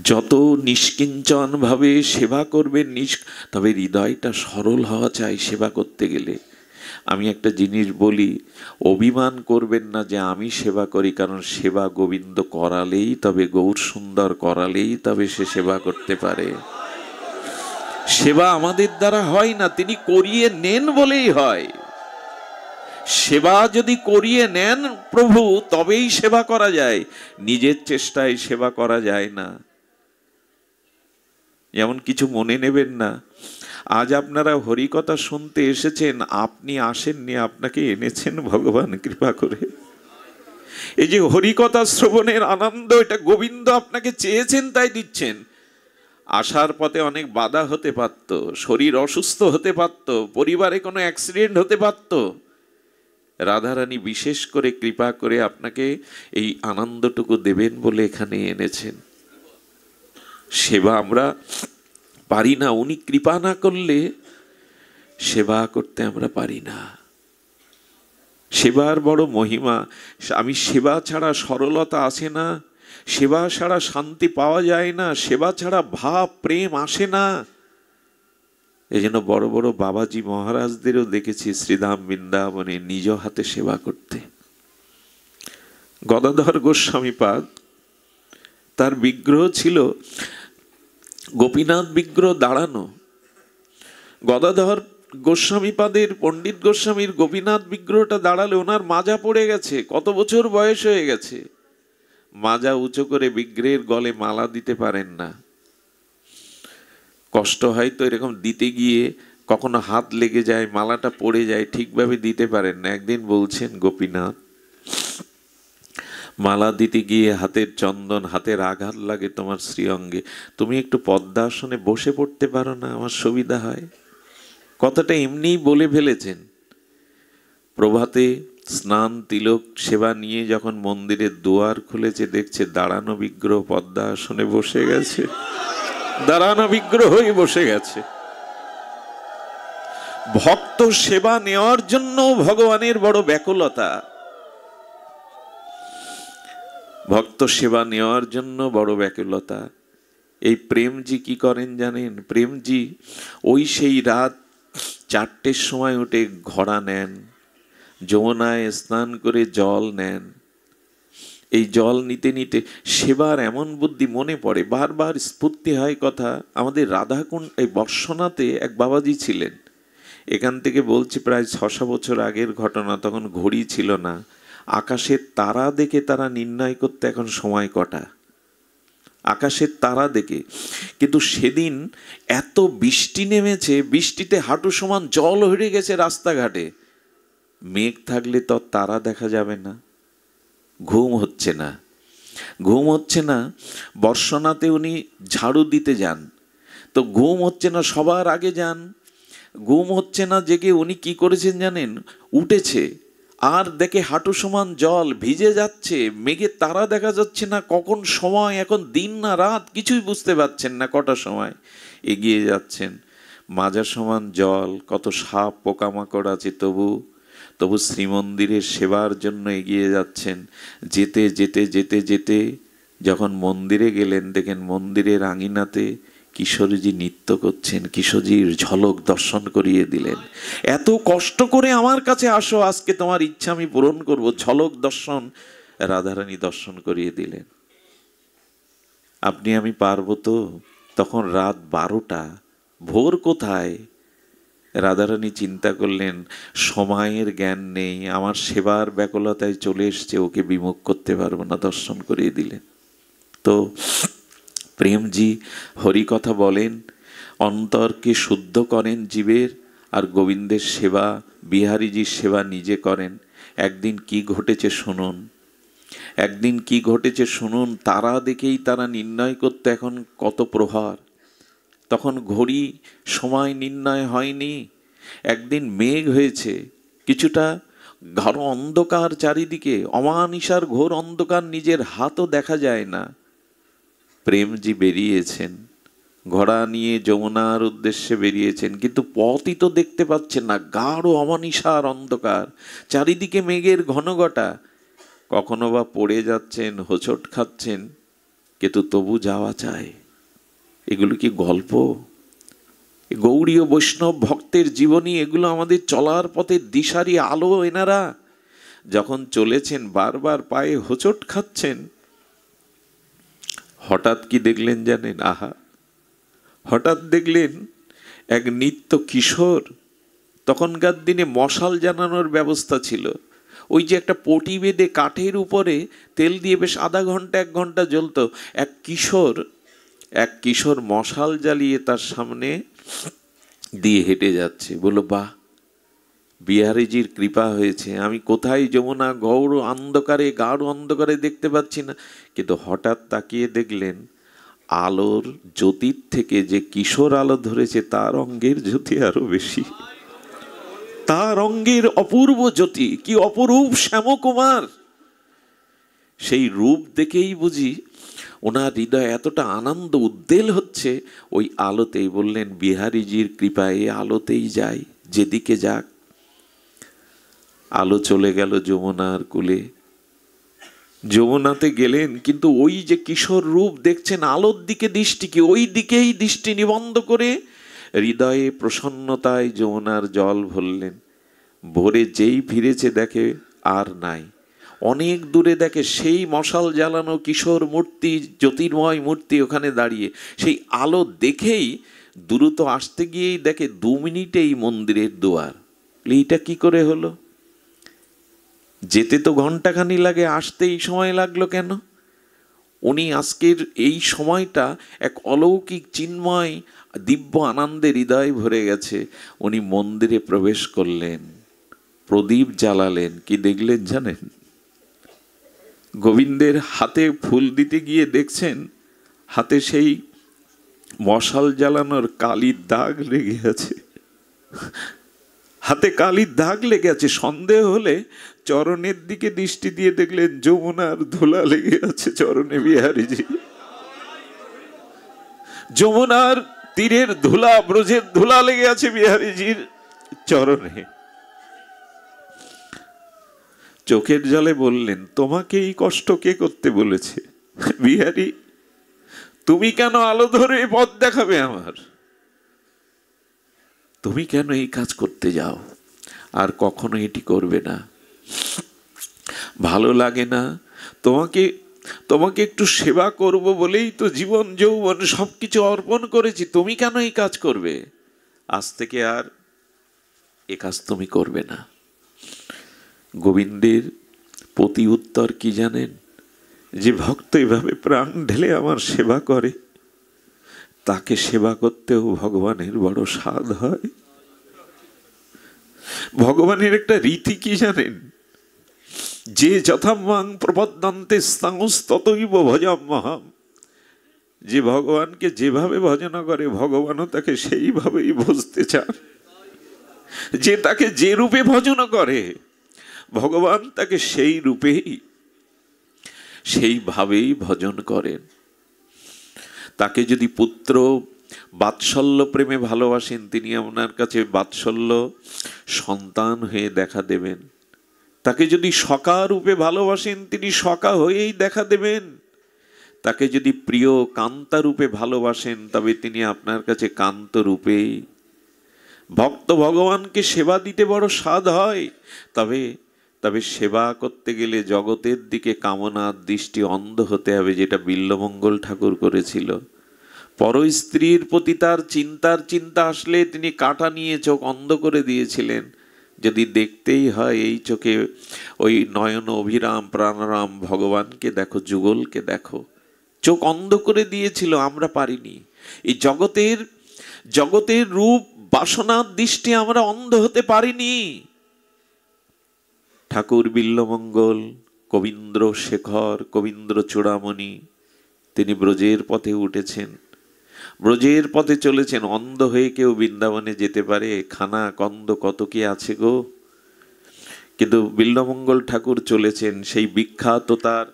যত নিষ্কিঞ্চন ভাবে সেবা করবেন, তবে হৃদয়টা সরল হওয়া চাই সেবা করতে গেলে। আমি একটা জিনিস বলি, অভিমান করবেন না যে আমি সেবা করি, কারণ সেবা গোবিন্দ করালেই তবে, গৌর সুন্দর করালেই তবে সে সেবা করতে পারে। সেবা আমাদের দ্বারা হয় না, তিনি করিয়ে নেন বলেই হয়। সেবা যদি করিয়ে নেন প্রভু, তবেই সেবা করা যায়, নিজের চেষ্টায় সেবা করা যায় না। যেমন কিছু মনে নেবেন না, আজ আপনারা হরিকথা শুনতে এসেছেন, আপনি আসেননি, আপনাকে এনেছেন ভগবান কৃপা করে। এই যে হরিকথা শ্রবণের আনন্দ, এটা গোবিন্দ আপনাকে চেয়েছেন তাই দিচ্ছেন। আসার পথে অনেক বাধা হতে পারত, শরীর অসুস্থ হতে পারত, পরিবারে কোনো অ্যাক্সিডেন্ট হতে পারত। রাধারানী বিশেষ করে কৃপা করে আপনাকে এই আনন্দটুকু দেবেন বলে এখানে এনেছেন। সেবা আমরা পারি না, উনি কৃপা না করলে সেবা করতে আমরা পারি না। সেবার বড় মহিমা। আমি সেবা ছাড়া সরলতা আসে না, সেবা ছাড়া শান্তি পাওয়া যায় না, সেবা ছাড়া ভাব প্রেম আসে না। এই জন্য বড় বড় বাবাজি মহারাজদেরও দেখেছি শ্রীধাম বৃন্দাবনে নিজ হাতে সেবা করতে। গদাধর গোস্বামী পাদ, তার বিগ্রহ ছিল গোপীনাথ বিগ্রহ দাঁড়ানো। গদাধর গোস্বামী পাদের, পণ্ডিত গোস্বামীর গোপীনাথ বিগ্রহটা দাঁড়ালে ওনার মাজা পড়ে গেছে, কত বছর বয়স হয়ে গেছে, মাজা উঁচু করে বিগ্রহের গলে মালা দিতে পারেন না। কষ্ট হয় তো, এরকম দিতে গিয়ে কখনো হাত লেগে যায়, মালাটা পড়ে যায়, ঠিকভাবে দিতে পারেন না। একদিন বলছেন, গোপীনাথ, মালা দিতে গিয়ে হাতের চন্দন, হাতের আঘাত লাগে তোমার শ্রীঅঙ্গে, তুমি একটু পদ্মাসনে বসে পড়তে পারো না, আমার সুবিধা হয়। কথাটা এমনিই বলে ফেলেছেন। প্রভাতে স্নান তিলক সেবা নিয়ে যখন মন্দিরের দুয়ার খুলেছে, দেখছে দাঁড়ানো বিগ্রহ পদ্মাসনে বসে গেছে, দাঁড়ানো বিগ্রহই বসে গেছে। ভক্ত সেবা নেওয়ার জন্য ভগবানের বড় ব্যাকুলতা, ভক্ত সেবা নেওয়ার জন্য বড় ব্যাকুলতা। এই প্রেমজি কি করেন জানেন? প্রেমজি ওই সেই রাত 4টের সময় উঠে ঘোড়া নেন, যমুনায় স্নান করে জল নেন। এই জল নিতে নিতে সেবার এমন বুদ্ধি মনে পড়ে, বারবার স্ফূর্তি হয় কথা। আমাদের রাধাকুণ্ড এই বর্ষনাতে এক বাবাজি ছিলেন, এখান থেকে বলছি প্রায় 600 বছর আগের ঘটনা। তখন ঘড়ি ছিল না, আকাশের তারা দেখে তারা নির্ণয় করতে এখন সময় কটা, আকাশের তারা দেখে। কিন্তু সেদিন এত বৃষ্টি নেমেছে, বৃষ্টিতে হাঁটু সমান জল হয়ে গেছে রাস্তাঘাটে। মেঘ থাকলে তো তারা দেখা যাবে না। ঘুম হচ্ছে না, ঘুম হচ্ছে না। বর্ষনাতে উনি ঝাড়ু দিতে যান, তো ঘুম হচ্ছে না, সবার আগে যান। ঘুম হচ্ছে না, জেগে উনি কি করেছেন জানেন? উঠেছে, আর দেখে হাঁটু সমান জল, ভিজে যাচ্ছে, মেঘের তারা দেখা যাচ্ছে না, কখন সময়, এখন দিন না রাত, কিছুই বুঝতে পারছেন না কটা সময়। এগিয়ে যাচ্ছেন, মাজা সমান জল, কত সাপ পোকামাকড় আছে, তবু শ্রীমন্দিরের সেবার জন্য এগিয়ে যাচ্ছেন। যেতে যেতে যেতে যেতে যখন মন্দিরে গেলেন, দেখেন মন্দিরের আঙিনাতে কিশোরীজি নৃত্য করছেন, কিশোরীর ঝলক দর্শন করিয়ে দিলেন। এত কষ্ট করে আমার কাছে আসো, আজকে তোমার ইচ্ছা আমি পূরণ করব, ঝলক দর্শন রাধারানী দর্শন করিয়ে দিলেন। আপনি আমি পারবো তো? তখন রাত 12টা, ভোর কোথায়? রাধারানী চিন্তা করলেন, সময়ের জ্ঞান নেই, আমার সেবার ব্যাকুলতায় চলে এসছে, ওকে বিমুখ করতে পারবো না, দর্শন করিয়ে দিলেন। তো প্রেমজি হরিকথা বলেন, অন্তরকে শুদ্ধ করেন জীবের, আর গোবিন্দের সেবা, বিহারীজির সেবা নিজে করেন। একদিন কি ঘটেছে শুনুন, একদিন কি ঘটেছে শুনুন। তারা দেখেই তারা নির্ণয় করতে এখন কত প্রহার। তখন ঘড়ি সময় নির্ণয় হয়নি। একদিন মেঘ হয়েছে, কিছুটা ঘর অন্ধকার, চারিদিকে অমানিসার ঘোর অন্ধকার, নিজের হাতও দেখা যায় না। প্রেমজি বেরিয়েছেন, ঘোড়া নিয়ে যমুনার উদ্দেশ্যে বেরিয়েছেন, কিন্তু পথই তো দেখতে পাচ্ছেন না, গাঢ় অমানিসার অন্ধকার, চারিদিকে মেঘের ঘনঘটা। কখনো বা পড়ে যাচ্ছেন, হোঁচট খাচ্ছেন, কিন্তু তবু যাওয়া চায়। এগুলো কি গল্প? গৌড়ীয় বৈষ্ণব ভক্তের জীবনী, এগুলো আমাদের চলার পথে দিশারি আলো। এনারা যখন চলেছেন বারবার পায়ে হোঁচট খাচ্ছেন, হঠাৎ কি দেখলেন জানেন? আহা, হঠাৎ দেখলেন এক নিত্য কিশোর। তখনকার দিনে মশাল জ্বালানোর ব্যবস্থা ছিল, ওই যে একটা পটি বেঁধে কাঠের উপরে তেল দিয়ে বেশ আধা ঘন্টা 1 ঘন্টা জ্বলতো। এক কিশোর মশাল জ্বালিয়ে তার সামনে দিয়ে হেঁটে যাচ্ছে। বলল, বাহ, বিহারীজির কৃপা হয়েছে, আমি কোথায় যমুনা গৌর অন্ধকারে, গাঢ় অন্ধকারে দেখতে পাচ্ছি না। কিন্তু হঠাৎ তাকিয়ে দেখলেন আলোর জ্যোতির থেকে যে কিশোর আলো ধরেছে তার অঙ্গের জ্যোতি আরো বেশি, তার অঙ্গের অপূর্ব জ্যোতি, কি অপরূপ শ্যামকুমার। সেই রূপ দেখেই বুঝি ওনার হৃদয় এতটা আনন্দ উদ্বেল হচ্ছে, ওই আলোতেই বললেন বিহারীজির কৃপায় আলোতেই যাই, যেদিকে যাক। আলো চলে গেল যমুনার কূলে, যমুনাতে গেলেন, কিন্তু ওই যে কিশোর রূপ দেখছেন, আলোর দিকে দৃষ্টি, কি ওই দিকেই দৃষ্টি নিবন্ধ করে হৃদয়ে প্রসন্নতায় যমুনার জল ভরলেন। ভোরে যেই ফিরেছে দেখে আর নাই, অনেক দূরে দেখে সেই মশাল জ্বালানো কিশোর মূর্তি, জ্যোতির্ময় মূর্তি ওখানে দাঁড়িয়ে। সেই আলো দেখেই দ্রুত আসতে গিয়েই দেখে 2 মিনিটেই মন্দিরের দুয়ার। এইটা কি করে হলো? যেতে তো ঘন্টাখানি লাগে, আসতেই সময় লাগলো কেন? উনি আজকের এই সময়টা এক অলৌকিক চিন্ময় দিব্য আনন্দে হৃদয় ভরে গেছে। উনি মন্দিরে প্রবেশ করলেন, প্রদীপ জ্বালালেন, কি দেখলেন জানেন? গোবিন্দের হাতে ফুল দিতে গিয়ে দেখছেন হাতে সেই মশাল জ্বালানোর কালির দাগ লেগে আছে, হাতে কালির দাগ লেগে আছে। সন্দেহ হলে চরণের দিকে দৃষ্টি দিয়ে দেখলেন যমুনার ধুলা লেগে আছে চরণে বিহারীজি। যমুনার তীরের ধুলা, ব্রজের ধুলা লেগে আছে বিহারীজির চরণে। চোখের জলে বললেন, তোমাকে এই কষ্ট কে করতে বলেছে? বিহারী, তুমি কেন আলো ধরে পথ দেখাবে আমার? তুমি কেন এই কাজ করতে যাও? আর কখনো এটি করবে না। ভালো লাগে না তোমাকে? তোমাকে একটু সেবা করব বলেই তো জীবন যৌবন সবকিছু অর্পণ করেছি, তুমি কেন এই কাজ করবে? আজ থেকে আর এ কাজ তুমি করবে না। গোবিন্দের প্রতি উত্তর কি জানেন? যে ভক্ত এভাবে প্রাণ ঢেলে আমার সেবা করে, তাকে সেবা করতেও ভগবানের বড় স্বাদ হয়। ভগবানের একটা রীতি কি জানেন? যে যথামাং প্রপদ্যন্তে ততৈব ভজাম্যহম। যে ভগবানকে যেভাবে ভজনা করে ভগবানও তাকে সেইভাবেই ভজতে চান। যে তাকে যে রূপে ভজনা করে ভগবান তাকে সেই রূপেই সেইভাবেই ভজন করেন। তাকে যদি পুত্র বাৎসল্য প্রেমে ভালোবাসেন, তিনি আপনার কাছে বাৎসল্য সন্তান হয়ে দেখা দেবেন। তাকে যদি সখা রূপে ভালোবাসেন, তিনি সখা হয়েই দেখা দেবেন। তাকে যদি প্রিয় কান্তা রূপে ভালোবাসেন, তবে তিনি আপনার কাছে কান্ত রূপেই। ভক্ত ভগবানকে সেবা দিতে বড় স্বাদ হয়, তবে সেবা করতে গেলে জগতের দিকে কামনার দৃষ্টি অন্ধ হতে হবে, যেটা বিল্বমঙ্গল ঠাকুর করেছিল। পর স্ত্রীর প্রতি তার চিন্তা আসলে তিনি কাঁটা নিয়ে চোখ অন্ধ করে দিয়েছিলেন। যদি দেখতেই হয় এই চোখে ওই নয়ন অভিরাম প্রাণরাম ভগবানকে দেখো, যুগলকে দেখো, চোখ অন্ধ করে দিয়েছিল। আমরা পারিনি। এই জগতের রূপ বাসনার দৃষ্টি আমরা অন্ধ হতে পারিনি। ঠাকুর বিল্বমঙ্গল, কবীন্দ্র শেখর, কবীন্দ্র চূড়ামণি, তিনি ব্রজের পথে উঠেছেন, ব্রজের পথে চলেছেন। অন্ধ হয়ে কেউ বৃন্দাবনে যেতে পারে? খানা কন্দ কত কি আছে গো। কিন্তু বিল্বমঙ্গল ঠাকুর চলেছেন সেই বিখ্যাত তার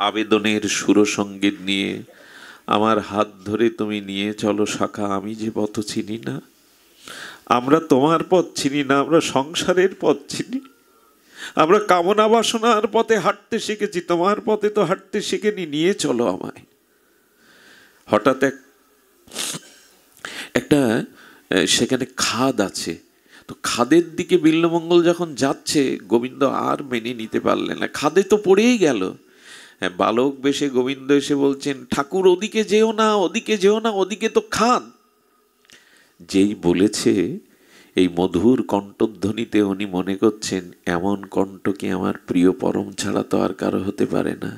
আবেদনের সুরসঙ্গীত নিয়ে। আমার হাত ধরে তুমি নিয়ে চলো সখা, আমি যে পথ চিনি না। আমরা তোমার পথ চিনি না, আমরা সংসারের পথ চিনি। আমরা কামনা বাসনার পথে হাঁটতে শিখেছি, তোমার পথে তো হাঁটতে শিখেনি, নিয়ে চলো আমায়। হঠাৎ একটা সেখানে খাদ আছে, তো খাদের দিকে বিল্বমঙ্গল যখন যাচ্ছে, গোবিন্দ আর মেনে নিতে পারলেন না, খাদে তো পড়েই গেল। হ্যাঁ, বালক বেশে গোবিন্দ এসে বলছেন, ঠাকুর ওদিকে যেও না, ওদিকে যেও না, ওদিকে তো খাদ। যেই বলেছে, এই মধুর কণ্ঠধ্বনিতে উনি মনে করছেন এমন কণ্ঠ কি আমার প্রিয় পরম ছাড়া তো আর কারো হতে পারে না,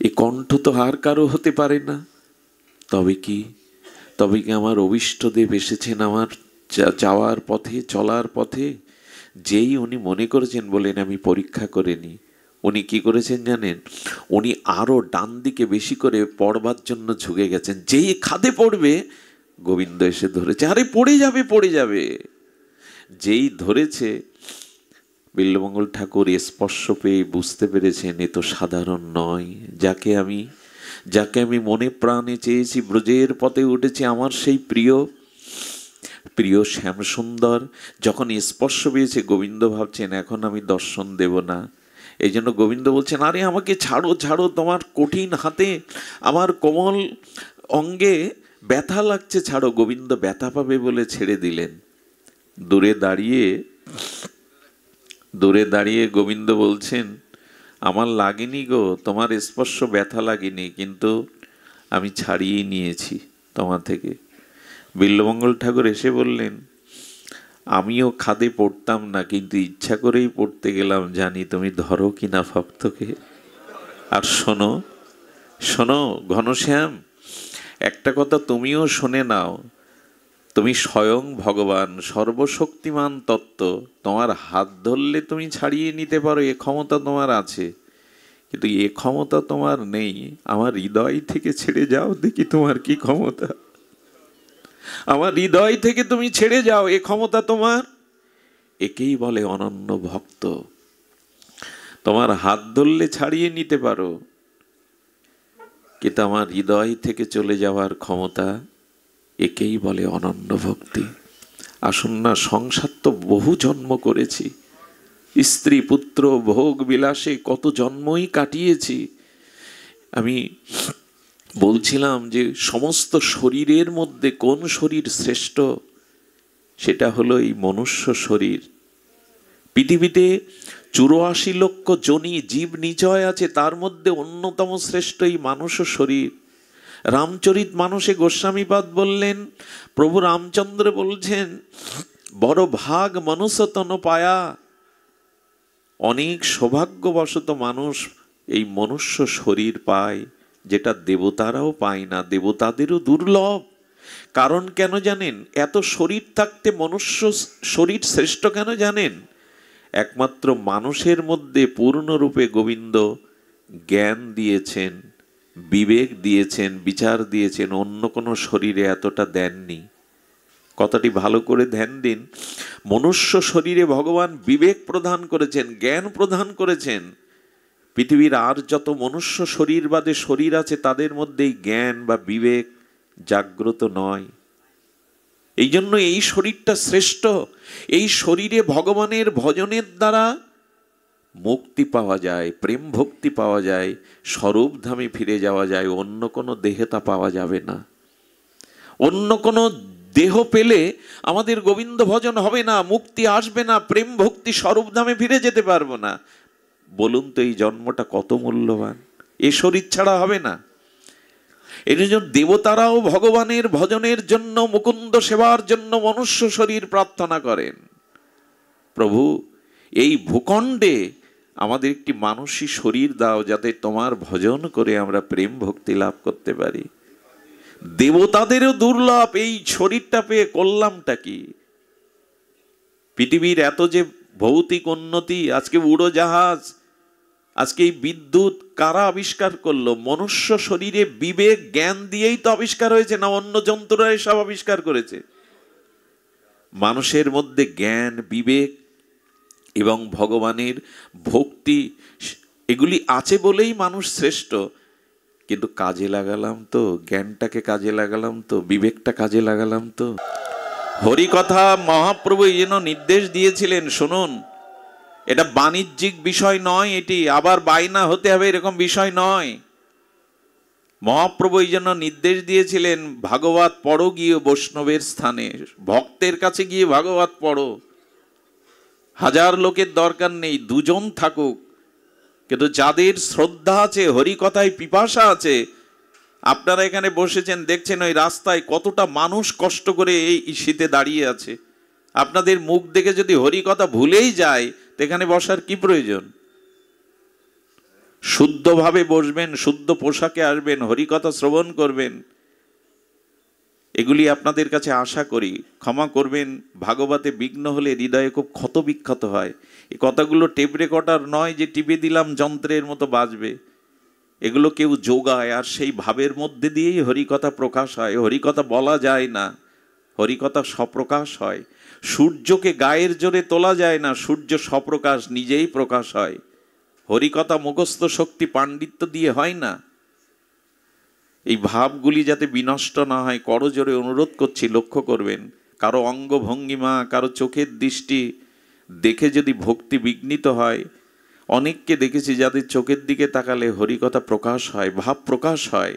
এই কণ্ঠ তো আর কারো হতে পারে না। তবে কি আমার অভিষ্টদেব এসেছেন আমার যাওয়ার পথে, চলার পথে। যেই উনি মনে করেছেন, বলেন আমি পরীক্ষা করে নি, উনি কি করেছেন জানেন? উনি আরো ডান দিকে বেশি করে পড়বার জন্য ঝুঁকে গেছেন। যেই খাদে পড়বে, গোবিন্দ এসে ধরেছে, আরে পড়ে যাবে পড়ে যাবে। যেই ধরেছে, বিল্বমঙ্গল ঠাকুর স্পর্শ পেয়ে বুঝতে পেরেছেন এ তো সাধারণ নয়। যাকে আমি মনে প্রাণে চেয়েছি, ব্রজের পথে উঠেছি, আমার সেই প্রিয় শ্যামসুন্দর যখন স্পর্শ পেয়েছে, গোবিন্দ ভাবছেন এখন আমি দর্শন দেব না। এই জন্য গোবিন্দ বলছেন, আরে আমাকে ছাড়ো ছাড়ো, তোমার কঠিন হাতে আমার কোমল অঙ্গে ব্যথা লাগছে, ছাড়ো। গোবিন্দ ব্যথা পাবে বলে ছেড়ে দিলেন। দূরে দাঁড়িয়ে গোবিন্দ বলছেন, আমার লাগেনি গো, তোমার স্পর্শ ব্যথা লাগেনি, কিন্তু আমি ছাড়িয়ে নিয়েছি তোমার থেকে। বিল্বমঙ্গল ঠাকুর এসে বললেন, আমিও খাদে পড়তাম না, কিন্তু ইচ্ছা করেই পড়তে গেলাম, জানি তুমি ধরো কিনা ভক্তকে। আর শোনো শোনো ঘনশ্যাম, একটা কথা তুমিও শুনে নাও, তুমি স্বয়ং ভগবান, সর্বশক্তিমান তত্ত্ব, তোমার হাত ধরলে তুমি ছাড়িয়ে নিতে পারো, এ ক্ষমতা তোমার আছে, কিন্তু এ ক্ষমতা তোমার নেই। আমার হৃদয় থেকে ছেড়ে যাও, দেখি তোমার কি ক্ষমতা। আমার হৃদয় থেকে তুমি ছেড়ে যাও, এ ক্ষমতা তোমার। একেই বলে অনন্য ভক্ত। তোমার হাত ধরলে ছাড়িয়ে নিতে পারো, কিন্তু আমার হৃদয় থেকে চলে যাওয়ার ক্ষমতা, একেই বলে অনন্য ভক্তি। আসুন না, সংসার তো বহু জন্ম করেছি, স্ত্রী পুত্র ভোগ বিলাসে কত জন্মই কাটিয়েছি। আমি বলছিলাম যে সমস্ত শরীরের মধ্যে কোন শরীর শ্রেষ্ঠ, সেটা হলো এই মনুষ্য শরীর। পৃথিবীতে 84 লক্ষ যোনি জীব নিচয় আছে, তার মধ্যে অন্যতম শ্রেষ্ঠ এই মানুষ শরীর। রামচরিত মানসে গোস্বামীপাদ বললেন, প্রভু রামচন্দ্র বলছেন, বড় ভাগ মনুষ্য তন পায়া। অনেক সৌভাগ্যবশত মানুষ এই মনুষ্য শরীর পায়, যেটা দেবতারাও পায় না, দেবতাদেরও দুর্লভ। কারণ কেন জানেন? এত শরীর থাকতে মনুষ্য শরীর শ্রেষ্ঠ কেন জানেন? একমাত্র মানুষের মধ্যে পূর্ণরূপে গোবিন্দ জ্ঞান দিয়েছেন, বিবেক দিয়েছেন, বিচার দিয়েছেন, অন্য কোনো শরীরে এতটা দেননি। কথাটি ভালো করে ধ্যান দিন। মনুষ্য শরীরে ভগবান বিবেক প্রদান করেছেন, জ্ঞান প্রদান করেছেন। পৃথিবীর আর যত মনুষ্য শরীর বাদে শরীর আছে, তাদের মধ্যেই জ্ঞান বা বিবেক জাগ্রত নয়। এই জন্য এই শরীরটা শ্রেষ্ঠ। এই শরীরে ভগবানের ভজনের দ্বারা মুক্তি পাওয়া যায়, প্রেম ভক্তি পাওয়া যায়, স্বরূপধামে ফিরে যাওয়া যায়। অন্য কোনো দেহে তা পাওয়া যাবে না। অন্য কোনো দেহ পেলে আমাদের গোবিন্দ ভজন হবে না, মুক্তি আসবে না, প্রেম ভক্তি স্বরূপধামে ফিরে যেতে পারবো না। বলুন তো, এই জন্মটা কত মূল্যবান, এ শরীর ছাড়া হবে না। এর জন্য দেবতারাও ভগবানের ভজনের জন্য, মুকুন্দ সেবার জন্য মনুষ্য শরীর প্রার্থনা করেন। প্রভু, এই ভূখণ্ডে আমাদের একটি মানসী শরীর দাও, যাতে তোমার ভজন করে আমরা প্রেম ভক্তি লাভ করতে পারি। দেবতাদেরও দুর্লভ এই শরীরটা পেয়ে করলামটা কি? পৃথিবীর এত যে ভৌতিক উন্নতি, আজকে উড়োজাহাজ, আজকে এই বিদ্যুৎ কারা আবিষ্কার করলো? মনুষ্য শরীরে বিবেক জ্ঞান দিয়েই তো আবিষ্কার হয়েছে, না অন্য যন্ত্ররা সব আবিষ্কার করেছে? মানুষের মধ্যে জ্ঞান, বিবেক এবং ভগবানের ভক্তি, এগুলি আছে বলেই মানুষ শ্রেষ্ঠ। কিন্তু কাজে লাগালাম তো, জ্ঞানটাকে কাজে লাগালাম তো, বিবেকটা কাজে লাগালাম তো। হরিকথা মহাপ্রভু যেন নির্দেশ দিয়েছিলেন, শুনুন, এটা বাণিজ্যিক বিষয় নয়, এটি আবার বায়না হতে হবে এরকম বিষয় নয়। মহাপ্রভু এই জন্য নির্দেশ দিয়েছিলেন, ভাগবত পড়ো গিয়ে বৈষ্ণবের স্থানে, ভক্তের কাছে গিয়ে ভাগবত পড়ো। 1000 লোকের দরকার নেই, 2 জন থাকুক, কিন্তু যাদের শ্রদ্ধা আছে, হরিকথায় পিপাসা আছে। আপনারা এখানে বসেছেন, দেখছেন ওই রাস্তায় কতটা মানুষ কষ্ট করে এই শীতে দাঁড়িয়ে আছে। আপনাদের মুখ দেখে যদি হরিকথা ভুলেই যায়, তো এখানে বসার কি প্রয়োজন? শুদ্ধভাবে বসবেন, শুদ্ধ পোশাকে আসবেন, হরিকথা শ্রবণ করবেন। এগুলি আপনাদের কাছে আশা করি। ক্ষমা করবেন, ভাগবতে বিঘ্ন হলে হৃদয়ে খুব ক্ষত বিক্ষত হয়। এই কথাগুলো টেপ রেকর্ডার নয় যে টিপে দিলাম যন্ত্রের মতো বাজবে। এগুলো কেউ যোগায়, আর সেই ভাবের মধ্যে দিয়েই হরিকথা প্রকাশ হয়। হরিকথা বলা যায় না, হরিকথা স্বপ্রকাশ হয়। সূর্যকে গায়ের জোরে তোলা যায় না, সূর্য স্বপ্রকাশ নিজেই প্রকাশ হয়। হরিকথা মুখস্থ শক্তি পাণ্ডিত্য দিয়ে হয় না। এই ভাবগুলি যাতে বিনষ্ট না হয় করজোরে অনুরোধ করছি, লক্ষ্য করবেন। কারো অঙ্গভঙ্গিমা, কারো চোখের দৃষ্টি দেখে যদি ভক্তি বিঘ্নিত হয়, অনেককে দেখেছি যাদের চোখের দিকে তাকালে হরিকথা প্রকাশ হয়, ভাব প্রকাশ হয়।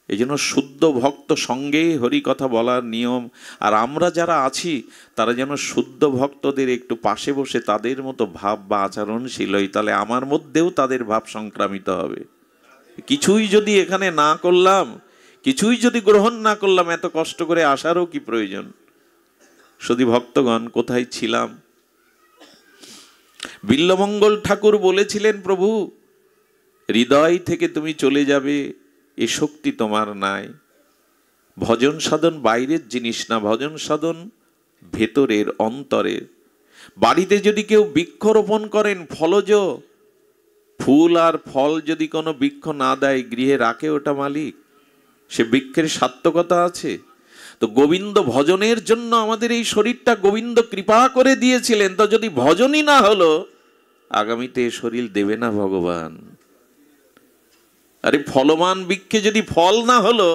এই জন্য শুদ্ধ ভক্ত সঙ্গেই হরিকথা বলার নিয়ম। আর আমরা যারা আছি তারা যেন শুদ্ধ ভক্তদের একটু পাশে বসে তাদের মতো ভাব বা আচরণশীল হই, তাহলে আমার মধ্যেও তাদের ভাব সংক্রামিত হবে। কিছুই যদি এখানে না করলাম, কিছুই যদি গ্রহণ না করলাম, এত কষ্ট করে আসারও কি প্রয়োজন? শুধু ভক্তগণ, কোথায় ছিলাম? বিল্বমঙ্গল ঠাকুর বলেছিলেন, প্রভু হৃদয় থেকে তুমি চলে যাবে এ শক্তি তোমার নাই। ভজন সাধন বাইরের জিনিস না, ভজন সাধন ভেতরের, অন্তরের। বাড়িতে যদি কেউ বৃক্ষরোপণ করেন, ফলজ ফুল আর ফল যদি কোনো বৃক্ষ না দেয়, গৃহে রাখে ওটা মালিক? সে বৃক্ষের সার্থকতা আছে? তো গোবিন্দ ভজনের জন্য আমাদের এই শরীরটা গোবিন্দ কৃপা করে দিয়েছিলেন। তো যদি ভজনই না হলো, আগামীতে এ শরীর দেবে না ভগবান। আরে ফলমান বৃক্ষে যদি ফল না হলো,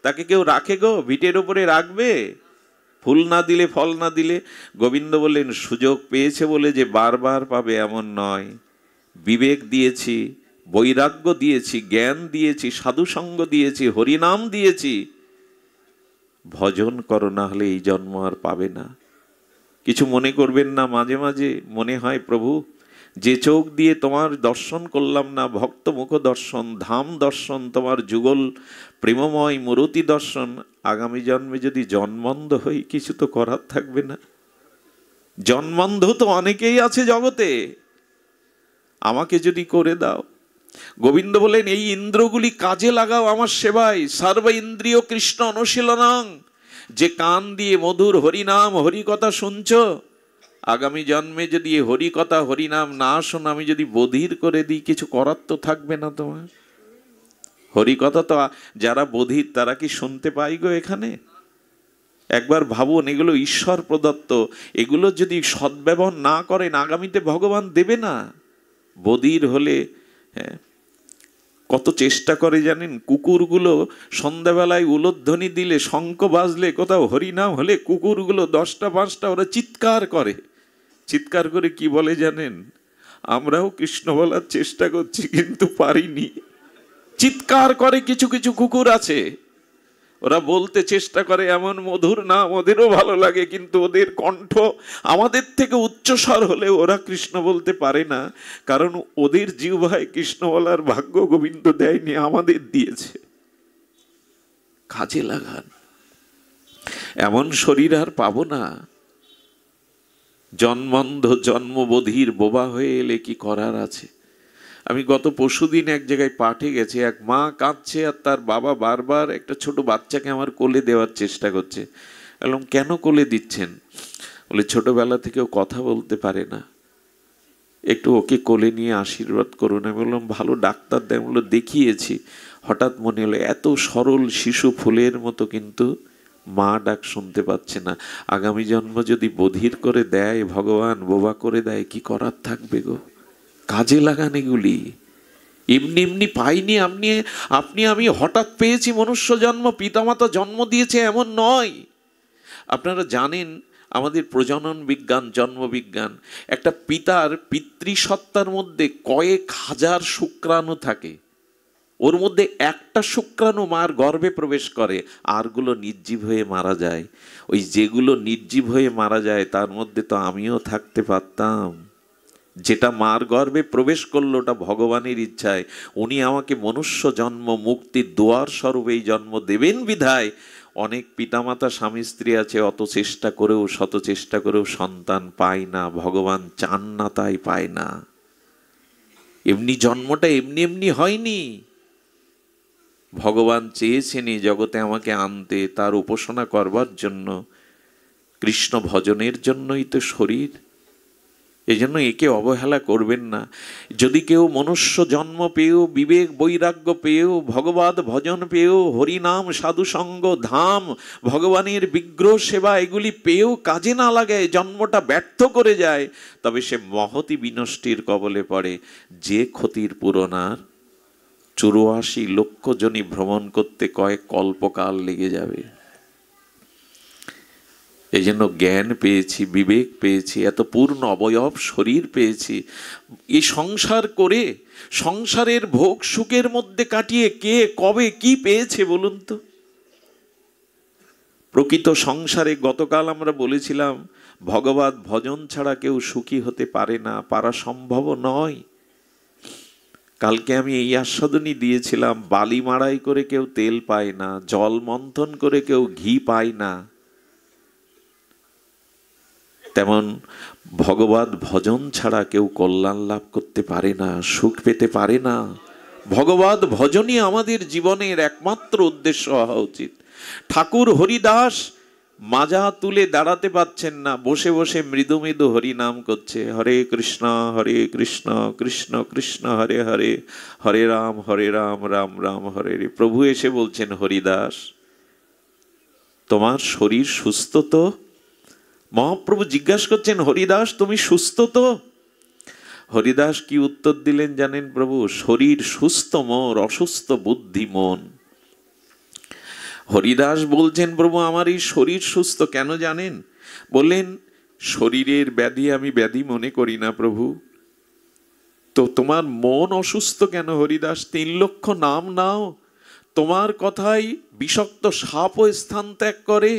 তাকে কেউ রাখে গো? ভিটের উপরে রাখবে? ফুল না দিলে, ফল না দিলে? গোবিন্দ বললেন, সুযোগ পেয়েছে বলে যে বারবার পাবে এমন নয়। বিবেক দিয়েছি, বৈরাগ্য দিয়েছি, জ্ঞান দিয়েছি, সাধুসঙ্গ দিয়েছি, হরিনাম দিয়েছি। ভজন করো, না হলে এই জন্ম আর পাবে না। কিছু মনে করবেন না। মাঝে মাঝে মনে হয়, প্রভু যে চোখ দিয়ে তোমার দর্শন করলাম না, ভক্ত মুখ দর্শন, ধাম দর্শন, তোমার যুগল প্রেমময় মূরতি দর্শন, আগামী জন্মে যদি জন্মন্ধ হই, কিছু তো করার থাকবে না। জন্মন্ধ তো অনেকেই আছে জগতে, আমাকে যদি করে দাও। গোবিন্দ বলেন, এই ইন্দ্রগুলি কাজে লাগাও আমার সেবায়। সর্ব ইন্দ্রিয় কৃষ্ণ অনুশীলনং। যে কান দিয়ে মধুর হরিনাম হরিকথা শুনছ, আগামী জন্মে যদি হরিকথা হরিনাম না শোনো, আমি যদি বধির করে দিই, কিছু করার তো থাকবে না তোমার। হরিকথা তো যারা বধির তারা কি শুনতে পাই গো এখানে? একবার ভাবুন, এগুলো ঈশ্বর প্রদত্ত। এগুলো যদি সদ্ব্যবহার না করেন, আগামীতে ভগবান দেবে না। বধির হলে, হ্যাঁ, কত চেষ্টা করে জানেন? কুকুরগুলো সন্ধ্যাবেলায় উলধ্বনি দিলে, শঙ্খ বাজলে, কোথাও হরিনাম হলে, কুকুরগুলো 10টা 5টা ওরা চিৎকার করে। চিৎকার করে কি বলে জানেন? আমরাও কৃষ্ণ বলার চেষ্টা করছি কিন্তু পারিনি। চিৎকার করে কিছু কিছু কুকুর আছে, ওরা বলতে চেষ্টা করে এমন মধুর নাম, ওদেরও ভালো লাগে, কিন্তু ওদের কণ্ঠ আমাদের থেকে উচ্চস্বর হলে ওরা কৃষ্ণ বলতে পারে না। কারণ ওদের জিহ্বায় কৃষ্ণ বলার ভাগ্য গোবিন্দ দেয়নি, আমাদের দিয়েছে। কাজে লাগান। এমন শরীর আর পাবো না। জন্মন্ধ জন্মবধির বোবা হয়ে এলে কি করার আছে? আমি গত পরশুদিন এক জায়গায় পাঠে গেছি, এক মা কাঁদছে আর তার বাবা বারবার একটা ছোট বাচ্চাকে আমার কোলে দেওয়ার চেষ্টা করছে। বললাম, কেন কোলে দিচ্ছেন? বলে, ছোটবেলা থেকেও কথা বলতে পারে না, একটু ওকে কোলে নিয়ে আশীর্বাদ করুন। আমি বললাম, ভালো ডাক্তার দেয়? বললো, দেখিয়েছি। হঠাৎ মনে হলো, এত সরল শিশু ফুলের মতো, কিন্তু মা ডাক শুনতে পাচ্ছে না। আগামী জন্ম যদি বধির করে দেয় ভগবান, বোবা করে দেয়, কি করার থাকবে গো? কাজে লাগান এগুলি। এমনি এমনি পাইনি আপনি আমি হঠাৎ পেয়েছি মনুষ্য জন্ম, পিতামাতা জন্ম দিয়েছে এমন নয়। আপনারা জানেন আমাদের প্রজনন বিজ্ঞান, জন্মবিজ্ঞান, একটা পিতার পিতৃসত্তার মধ্যে কয়েক হাজার শুক্রাণু থাকে। ওর মধ্যে একটা শুক্রাণু মার গর্ভে প্রবেশ করে, আরগুলো নির্জীব হয়ে মারা যায়। ওই যেগুলো নির্জীব হয়ে মারা যায় তার মধ্যে তো আমিও থাকতে পারতাম। যেটা মার গর্ভে প্রবেশ করলো ওটা ভগবানের ইচ্ছায়। উনি আমাকে মনুষ্য জন্ম, মুক্তির দুয়ার স্বরূপ এই জন্ম দেবেন বিধায় অনেক পিতামাতা স্বামী স্ত্রী আছে, অত চেষ্টা করেও, শত চেষ্টা করেও সন্তান পায় না। ভগবান চান না তাই পায় না। এমনি জন্মটা এমনি এমনি হয়নি। ভগবান চেয়েছেন এই জগতে আমাকে আনতে, তার উপাসনা করবার জন্য, কৃষ্ণ ভজনের জন্যই তো শরীর। এই জন্য একে অবহেলা করবেন না। যদি কেউ মনুষ্য জন্ম পেয়েও, বিবেক বৈরাগ্য পেয়েও, ভগবত ভজন পেয়েও, হরিনাম সাধুসঙ্গ ধাম ভগবানের বিগ্রহ সেবা এগুলি পেয়েও কাজে না লাগায়, জন্মটা ব্যর্থ করে যায়, তবে সে মহতি বিনষ্টির কবলে পড়ে। যে ক্ষতির পূরণ আর 84 লক্ষ জনই ভ্রমণ করতে কয়েক কল্পকাল লেগে যাবে। এই জন্য জ্ঞান পেয়েছি, বিবেক পেয়েছি, এত পূর্ণ অবয়ব শরীর পেয়েছি, এই সংসার করে সংসারের ভোগ সুখের মধ্যে কাটিয়ে কে কবে কি পেয়েছে বলুন তো? প্রকৃত সংসারে গতকাল আমরা বলেছিলাম ভগবত ভজন ছাড়া কেউ সুখী হতে পারে না, পারা সম্ভব নয়। কালকে আমি এই আস্বাদনই দিয়েছিলাম, বালি মাড়াই করে কেউ তেল পায় না, জল মন্থন করে কেউ ঘি পায় না। তেমন ভগবত ভজন ছাড়া কেউ কল্যাণ লাভ করতে পারে না, সুখ পেতে পারে না। ভগবত ভজনই আমাদের জীবনের একমাত্র উদ্দেশ্য হওয়া উচিত। ঠাকুর হরিদাস মাজা তুলে দাঁড়াতে পাচ্ছেন না, বসে বসে মৃদু মৃদু হরিনাম করছে, হরে কৃষ্ণ কৃষ্ণ কৃষ্ণ হরে হরে, হরে রাম রাম রাম হরে হরে। প্রভু এসে বলছেন, হরিদাস তোমার শরীর সুস্থ তো? মহাপ্রভু জিজ্ঞাসা করছেন, হরিদাস তুমি সুস্থ তো? হরিদাস কি উত্তর দিলেন জানেন প্রভু? শরীর সুস্থ মোর, অসুস্থ বুদ্ধি মন। হরিদাস বলছেন, প্রভু আমার এই শরীর সুস্থ কেন জানেন? বললেন, শরীরের ব্যাধি আমি ব্যাধি মনে করি না প্রভু, তো তোমার মন অসুস্থ কেন হরিদাস? 3 লক্ষ নাম নাও, তোমার কথাই বিষাক্ত সাপও স্থান ত্যাগ করে,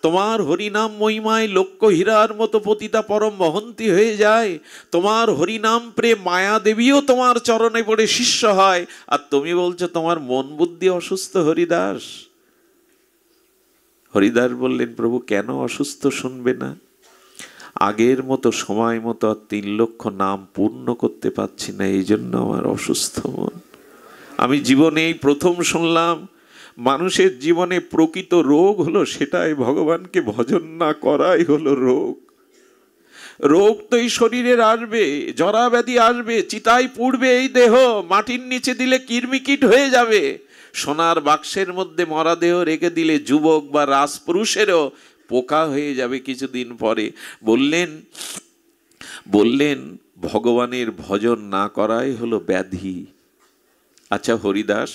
তোমার হরিনাম মহিমায় লক্ষ হীরার মতো পতিতা পরম বহন্তি হয়ে যায়, তোমার হরিনাম প্রেম মায়া দেবীও তোমার চরণে পড়ে শিষ্য হয়, আর তুমি বলছো তোমার মন বুদ্ধি অসুস্থ হরিদাস। হরিদাস বললেন, প্রভু কেন অসুস্থ শুনবে না? আগের মতো সময় মতো আর 3 লক্ষ নাম পূর্ণ করতে পারছি না, এই জন্য আমার অসুস্থ মন। আমি জীবনে এই প্রথম শুনলাম মানুষের জীবনে প্রকৃত রোগ হলো সেটাই ভগবানকে ভজন না করাই হলো রোগ। রোগ তো এই শরীরের আসবে, জরা ব্যাধি আসবে, চিতায় পুড়বে এই দেহ, মাটির নিচে দিলে কিরমিকিট হয়ে যাবে, সোনার বাক্সের মধ্যে মরা দেহ রেখে দিলে যুবক বা রাজপুরুষেরও পোকা হয়ে যাবে কিছুদিন পরে। বললেন ভগবানের ভজন না করাই হলো ব্যাধি। আচ্ছা হরিদাস,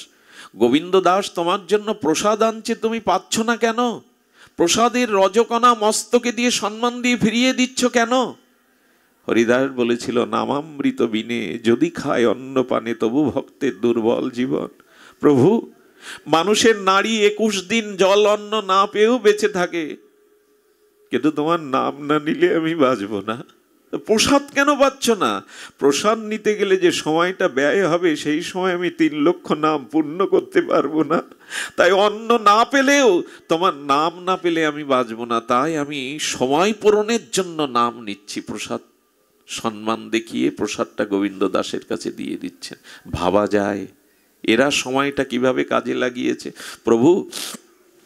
গোবিন্দ দাস তোমার জন্য প্রসাদ আনছে, তুমি পাচ্ছ না কেন? প্রসাদের রজকণা মস্তকে দিয়ে সম্মান দিয়ে ফিরিয়ে দিচ্ছ কেন? হরিদাস বলেছিল, নামামৃত বিনে যদি খায় অন্ন পানে তবু ভক্তের দুর্বল জীবন। প্রভু মানুষের নারী 21 দিন জল অন্ন না পেয়েও বেঁচে থাকে, কিন্তু তোমার নাম না নিলে আমি বাঁচব না। প্রসাদ কেন পাচ্ছ না? প্রসাদ নিতে গেলে যে সময়টা ব্যয় হবে সেই সময় আমি 3 লক্ষ নাম পূর্ণ করতে পারবো না, তাই অন্ন না পেলেও তোমার নাম না পেলে আমি বাঁচবো না, তাই আমি সময় পূরণের জন্য নাম নিচ্ছি। প্রসাদ সম্মান দেখিয়ে প্রসাদটা গোবিন্দ দাসের কাছে দিয়ে দিচ্ছেন। ভাবা যায় এরা সময়টা কিভাবে কাজে লাগিয়েছে। প্রভু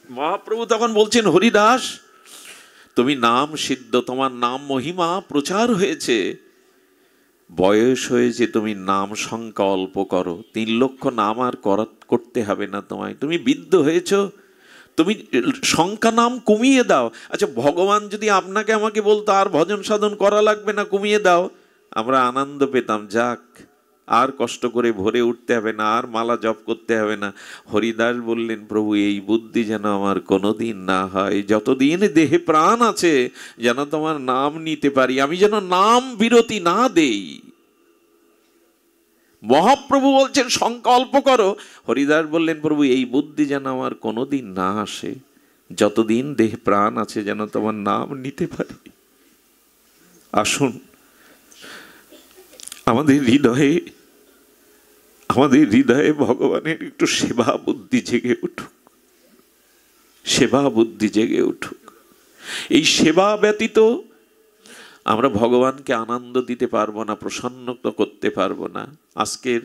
মহাপ্রভু তখন বলছেন, হরিদাস তুমি নাম সিদ্ধ, তোমার নাম মহিমা প্রচার হয়েছে, বয়স হয়েছে, তুমি নাম সংখ্যা অল্প করো, 3 লক্ষ নাম আর করতে হবে না তোমায়, তুমি বৃদ্ধ হয়েছ, তুমি সংখ্যা নাম কমিয়ে দাও। আচ্ছা ভগবান যদি আপনাকে আমাকে বলতো আর ভজন সাধন করা লাগবে না, কমিয়ে দাও, আমরা আনন্দ পেতাম, যাক আর কষ্ট করে ভরে উঠতে হবে না, আর মালা জপ করতে হবে না। হরিদাস বললেন, প্রভু এই বুদ্ধি যেন আমার কোনোদিন না হয়, যতদিন দেহে প্রাণ আছে যেন তোমার নাম নিতে পারি, আমি যেন নাম বিরতি না দেই। মহাপ্রভু বলছেন সংকল্প করো, হরিদাস বললেন, প্রভু এই বুদ্ধি যেন আমার কোনোদিন না আসে, যতদিন দেহে প্রাণ আছে যেন তোমার নাম নিতে পারি। আসুন আমাদের হৃদয়ে ভগবানের একটু সেবা বুদ্ধি জেগে উঠুক, সেবা বুদ্ধি জেগে উঠুক। এই সেবা ব্যতীত আমরা ভগবানকে আনন্দ দিতে পারবো না, প্রসন্ন করতে পারবো না। আজকের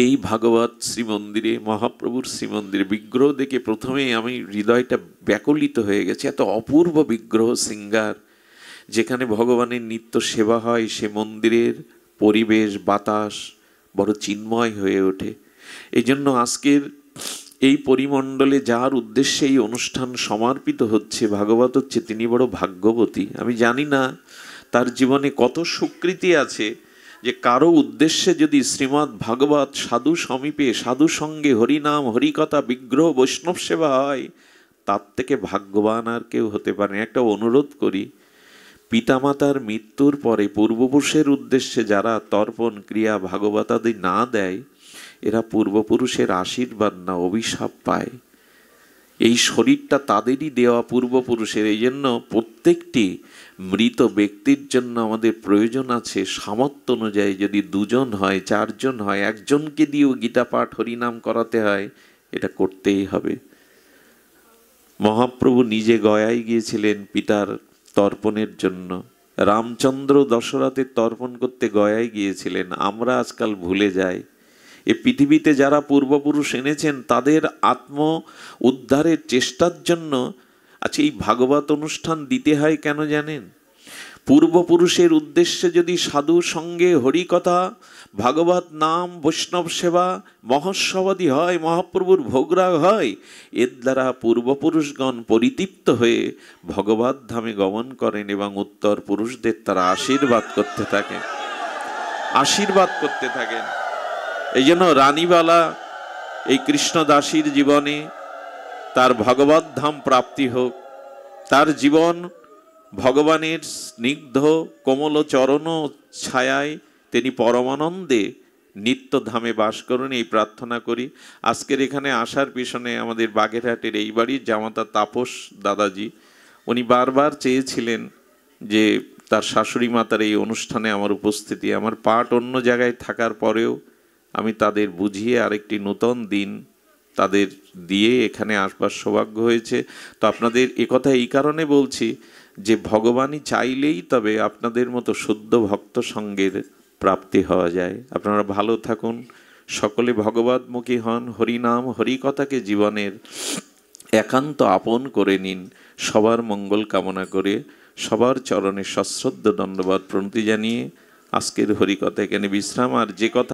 এই ভাগবত শ্রীমন্দিরে, মহাপ্রভুর শ্রীমন্দিরে বিগ্রহ দেখে প্রথমেই আমি হৃদয়টা ব্যাকুলিত হয়ে গেছে। এত অপূর্ব বিগ্রহ, সিঙ্গার, যেখানে ভগবানের নিত্য সেবা হয় সে মন্দিরের পরিবেশ বাতাস বড় চিন্ময় হয়ে ওঠে। এই জন্য আজকের এই পরিমণ্ডলে যার উদ্দেশ্যে এই অনুষ্ঠান সমর্পিত হচ্ছে, ভাগবত হচ্ছে, তিনি বড় ভাগ্যবতী। আমি জানি না তার জীবনে কত সুকৃতি আছে যে কারো উদ্দেশ্যে যদি শ্রীমদ্ ভাগবত সাধু সমীপে সাধু সঙ্গে হরিনাম হরিকথা বিগ্রহ বৈষ্ণব সেবা হয়, তার থেকে ভাগ্যবান আর কেউ হতে পারে না। একটা অনুরোধ করি, পিতামাতার মৃত্যুর পরে পূর্বপুরুষের উদ্দেশ্যে যারা তর্পণ ক্রিয়া ভাগবতাদি না দেয়, এরা পূর্বপুরুষের আশীর্বাদ না অভিশাপ পায়। এই শরীরটা তাদেরই দেওয়া পূর্বপুরুষের। এই জন্য প্রত্যেকটি মৃত ব্যক্তির জন্য আমাদের প্রয়োজন আছে সামর্থ্য অনুযায়ী, যদি 2 জন হয় 4 জন হয়, একজনকে দিয়েও গীতা পাঠ হরিনাম করাতে হয়, এটা করতেই হবে। মহাপ্রভু নিজে গয়ায় গিয়েছিলেন পিতার তর্পণের জন্য, রামচন্দ্র দশরথের তর্পণ করতে গয়ায় গিয়েছিলেন। আমরা আজকাল ভুলে যাই। এ পৃথিবীতে যারা পূর্বপুরুষ এনেছেন তাদের আত্ম উদ্ধারের চেষ্টার জন্য আচ্ছা এই ভাগবত অনুষ্ঠান দিতে হয় কেন জানেন? পূর্বপুরুষের উদ্দেশ্যে যদি সাধু সঙ্গে হরিকথা ভাগবত নাম বৈষ্ণব সেবা মহোৎসবাদি হয়, মহাপ্রভুর ভোগরাগ হয়, এর দ্বারা পূর্বপুরুষগণ পরিতৃপ্ত হয়ে ভগবত ধামে গমন করেন এবং উত্তর পুরুষদের তারা আশীর্বাদ করতে থাকেন, আশীর্বাদ করতে থাকেন। এই জন্য রানীবালা এই কৃষ্ণদাসীর জীবনে তার ভগবত ধাম প্রাপ্তি হোক, তার জীবন ভগবানের স্নিগ্ধ কোমল চরণ ছায়ায় তিনি পরমানন্দে নিত্য ধামে বাস করুন, এই প্রার্থনা করি। আজকের এখানে আসার পিছনে আমাদের বাগেরহাটের এই বাড়ির জামাতা তাপস দাদাজি, উনি বারবার চেয়েছিলেন যে তার শাশুড়ি মাতার এই অনুষ্ঠানে আমার উপস্থিতি। আমার পাঠ অন্য জায়গায় থাকার পরেও আমি তাদের বুঝিয়ে আরেকটি নূতন দিন তাদের দিয়ে এখানে আসবার সৌভাগ্য হয়েছে। তো আপনাদের একথা এই কারণে বলছি যে ভগবানই চাইলেই তবে আপনাদের মতো শুদ্ধ ভক্ত সঙ্গের প্রাপ্তি হওয়া যায়। আপনারা ভালো থাকুন, সকলে ভগবতমুখী হন, হরিনাম হরিকথাকে জীবনের একান্ত আপন করে নিন। সবার মঙ্গল কামনা করে সবার চরণে সশ্রদ্ধ দণ্ডবাদ প্রণতি জানিয়ে আজকের হরিকথা এখানে বিশ্রাম। আর যে কথা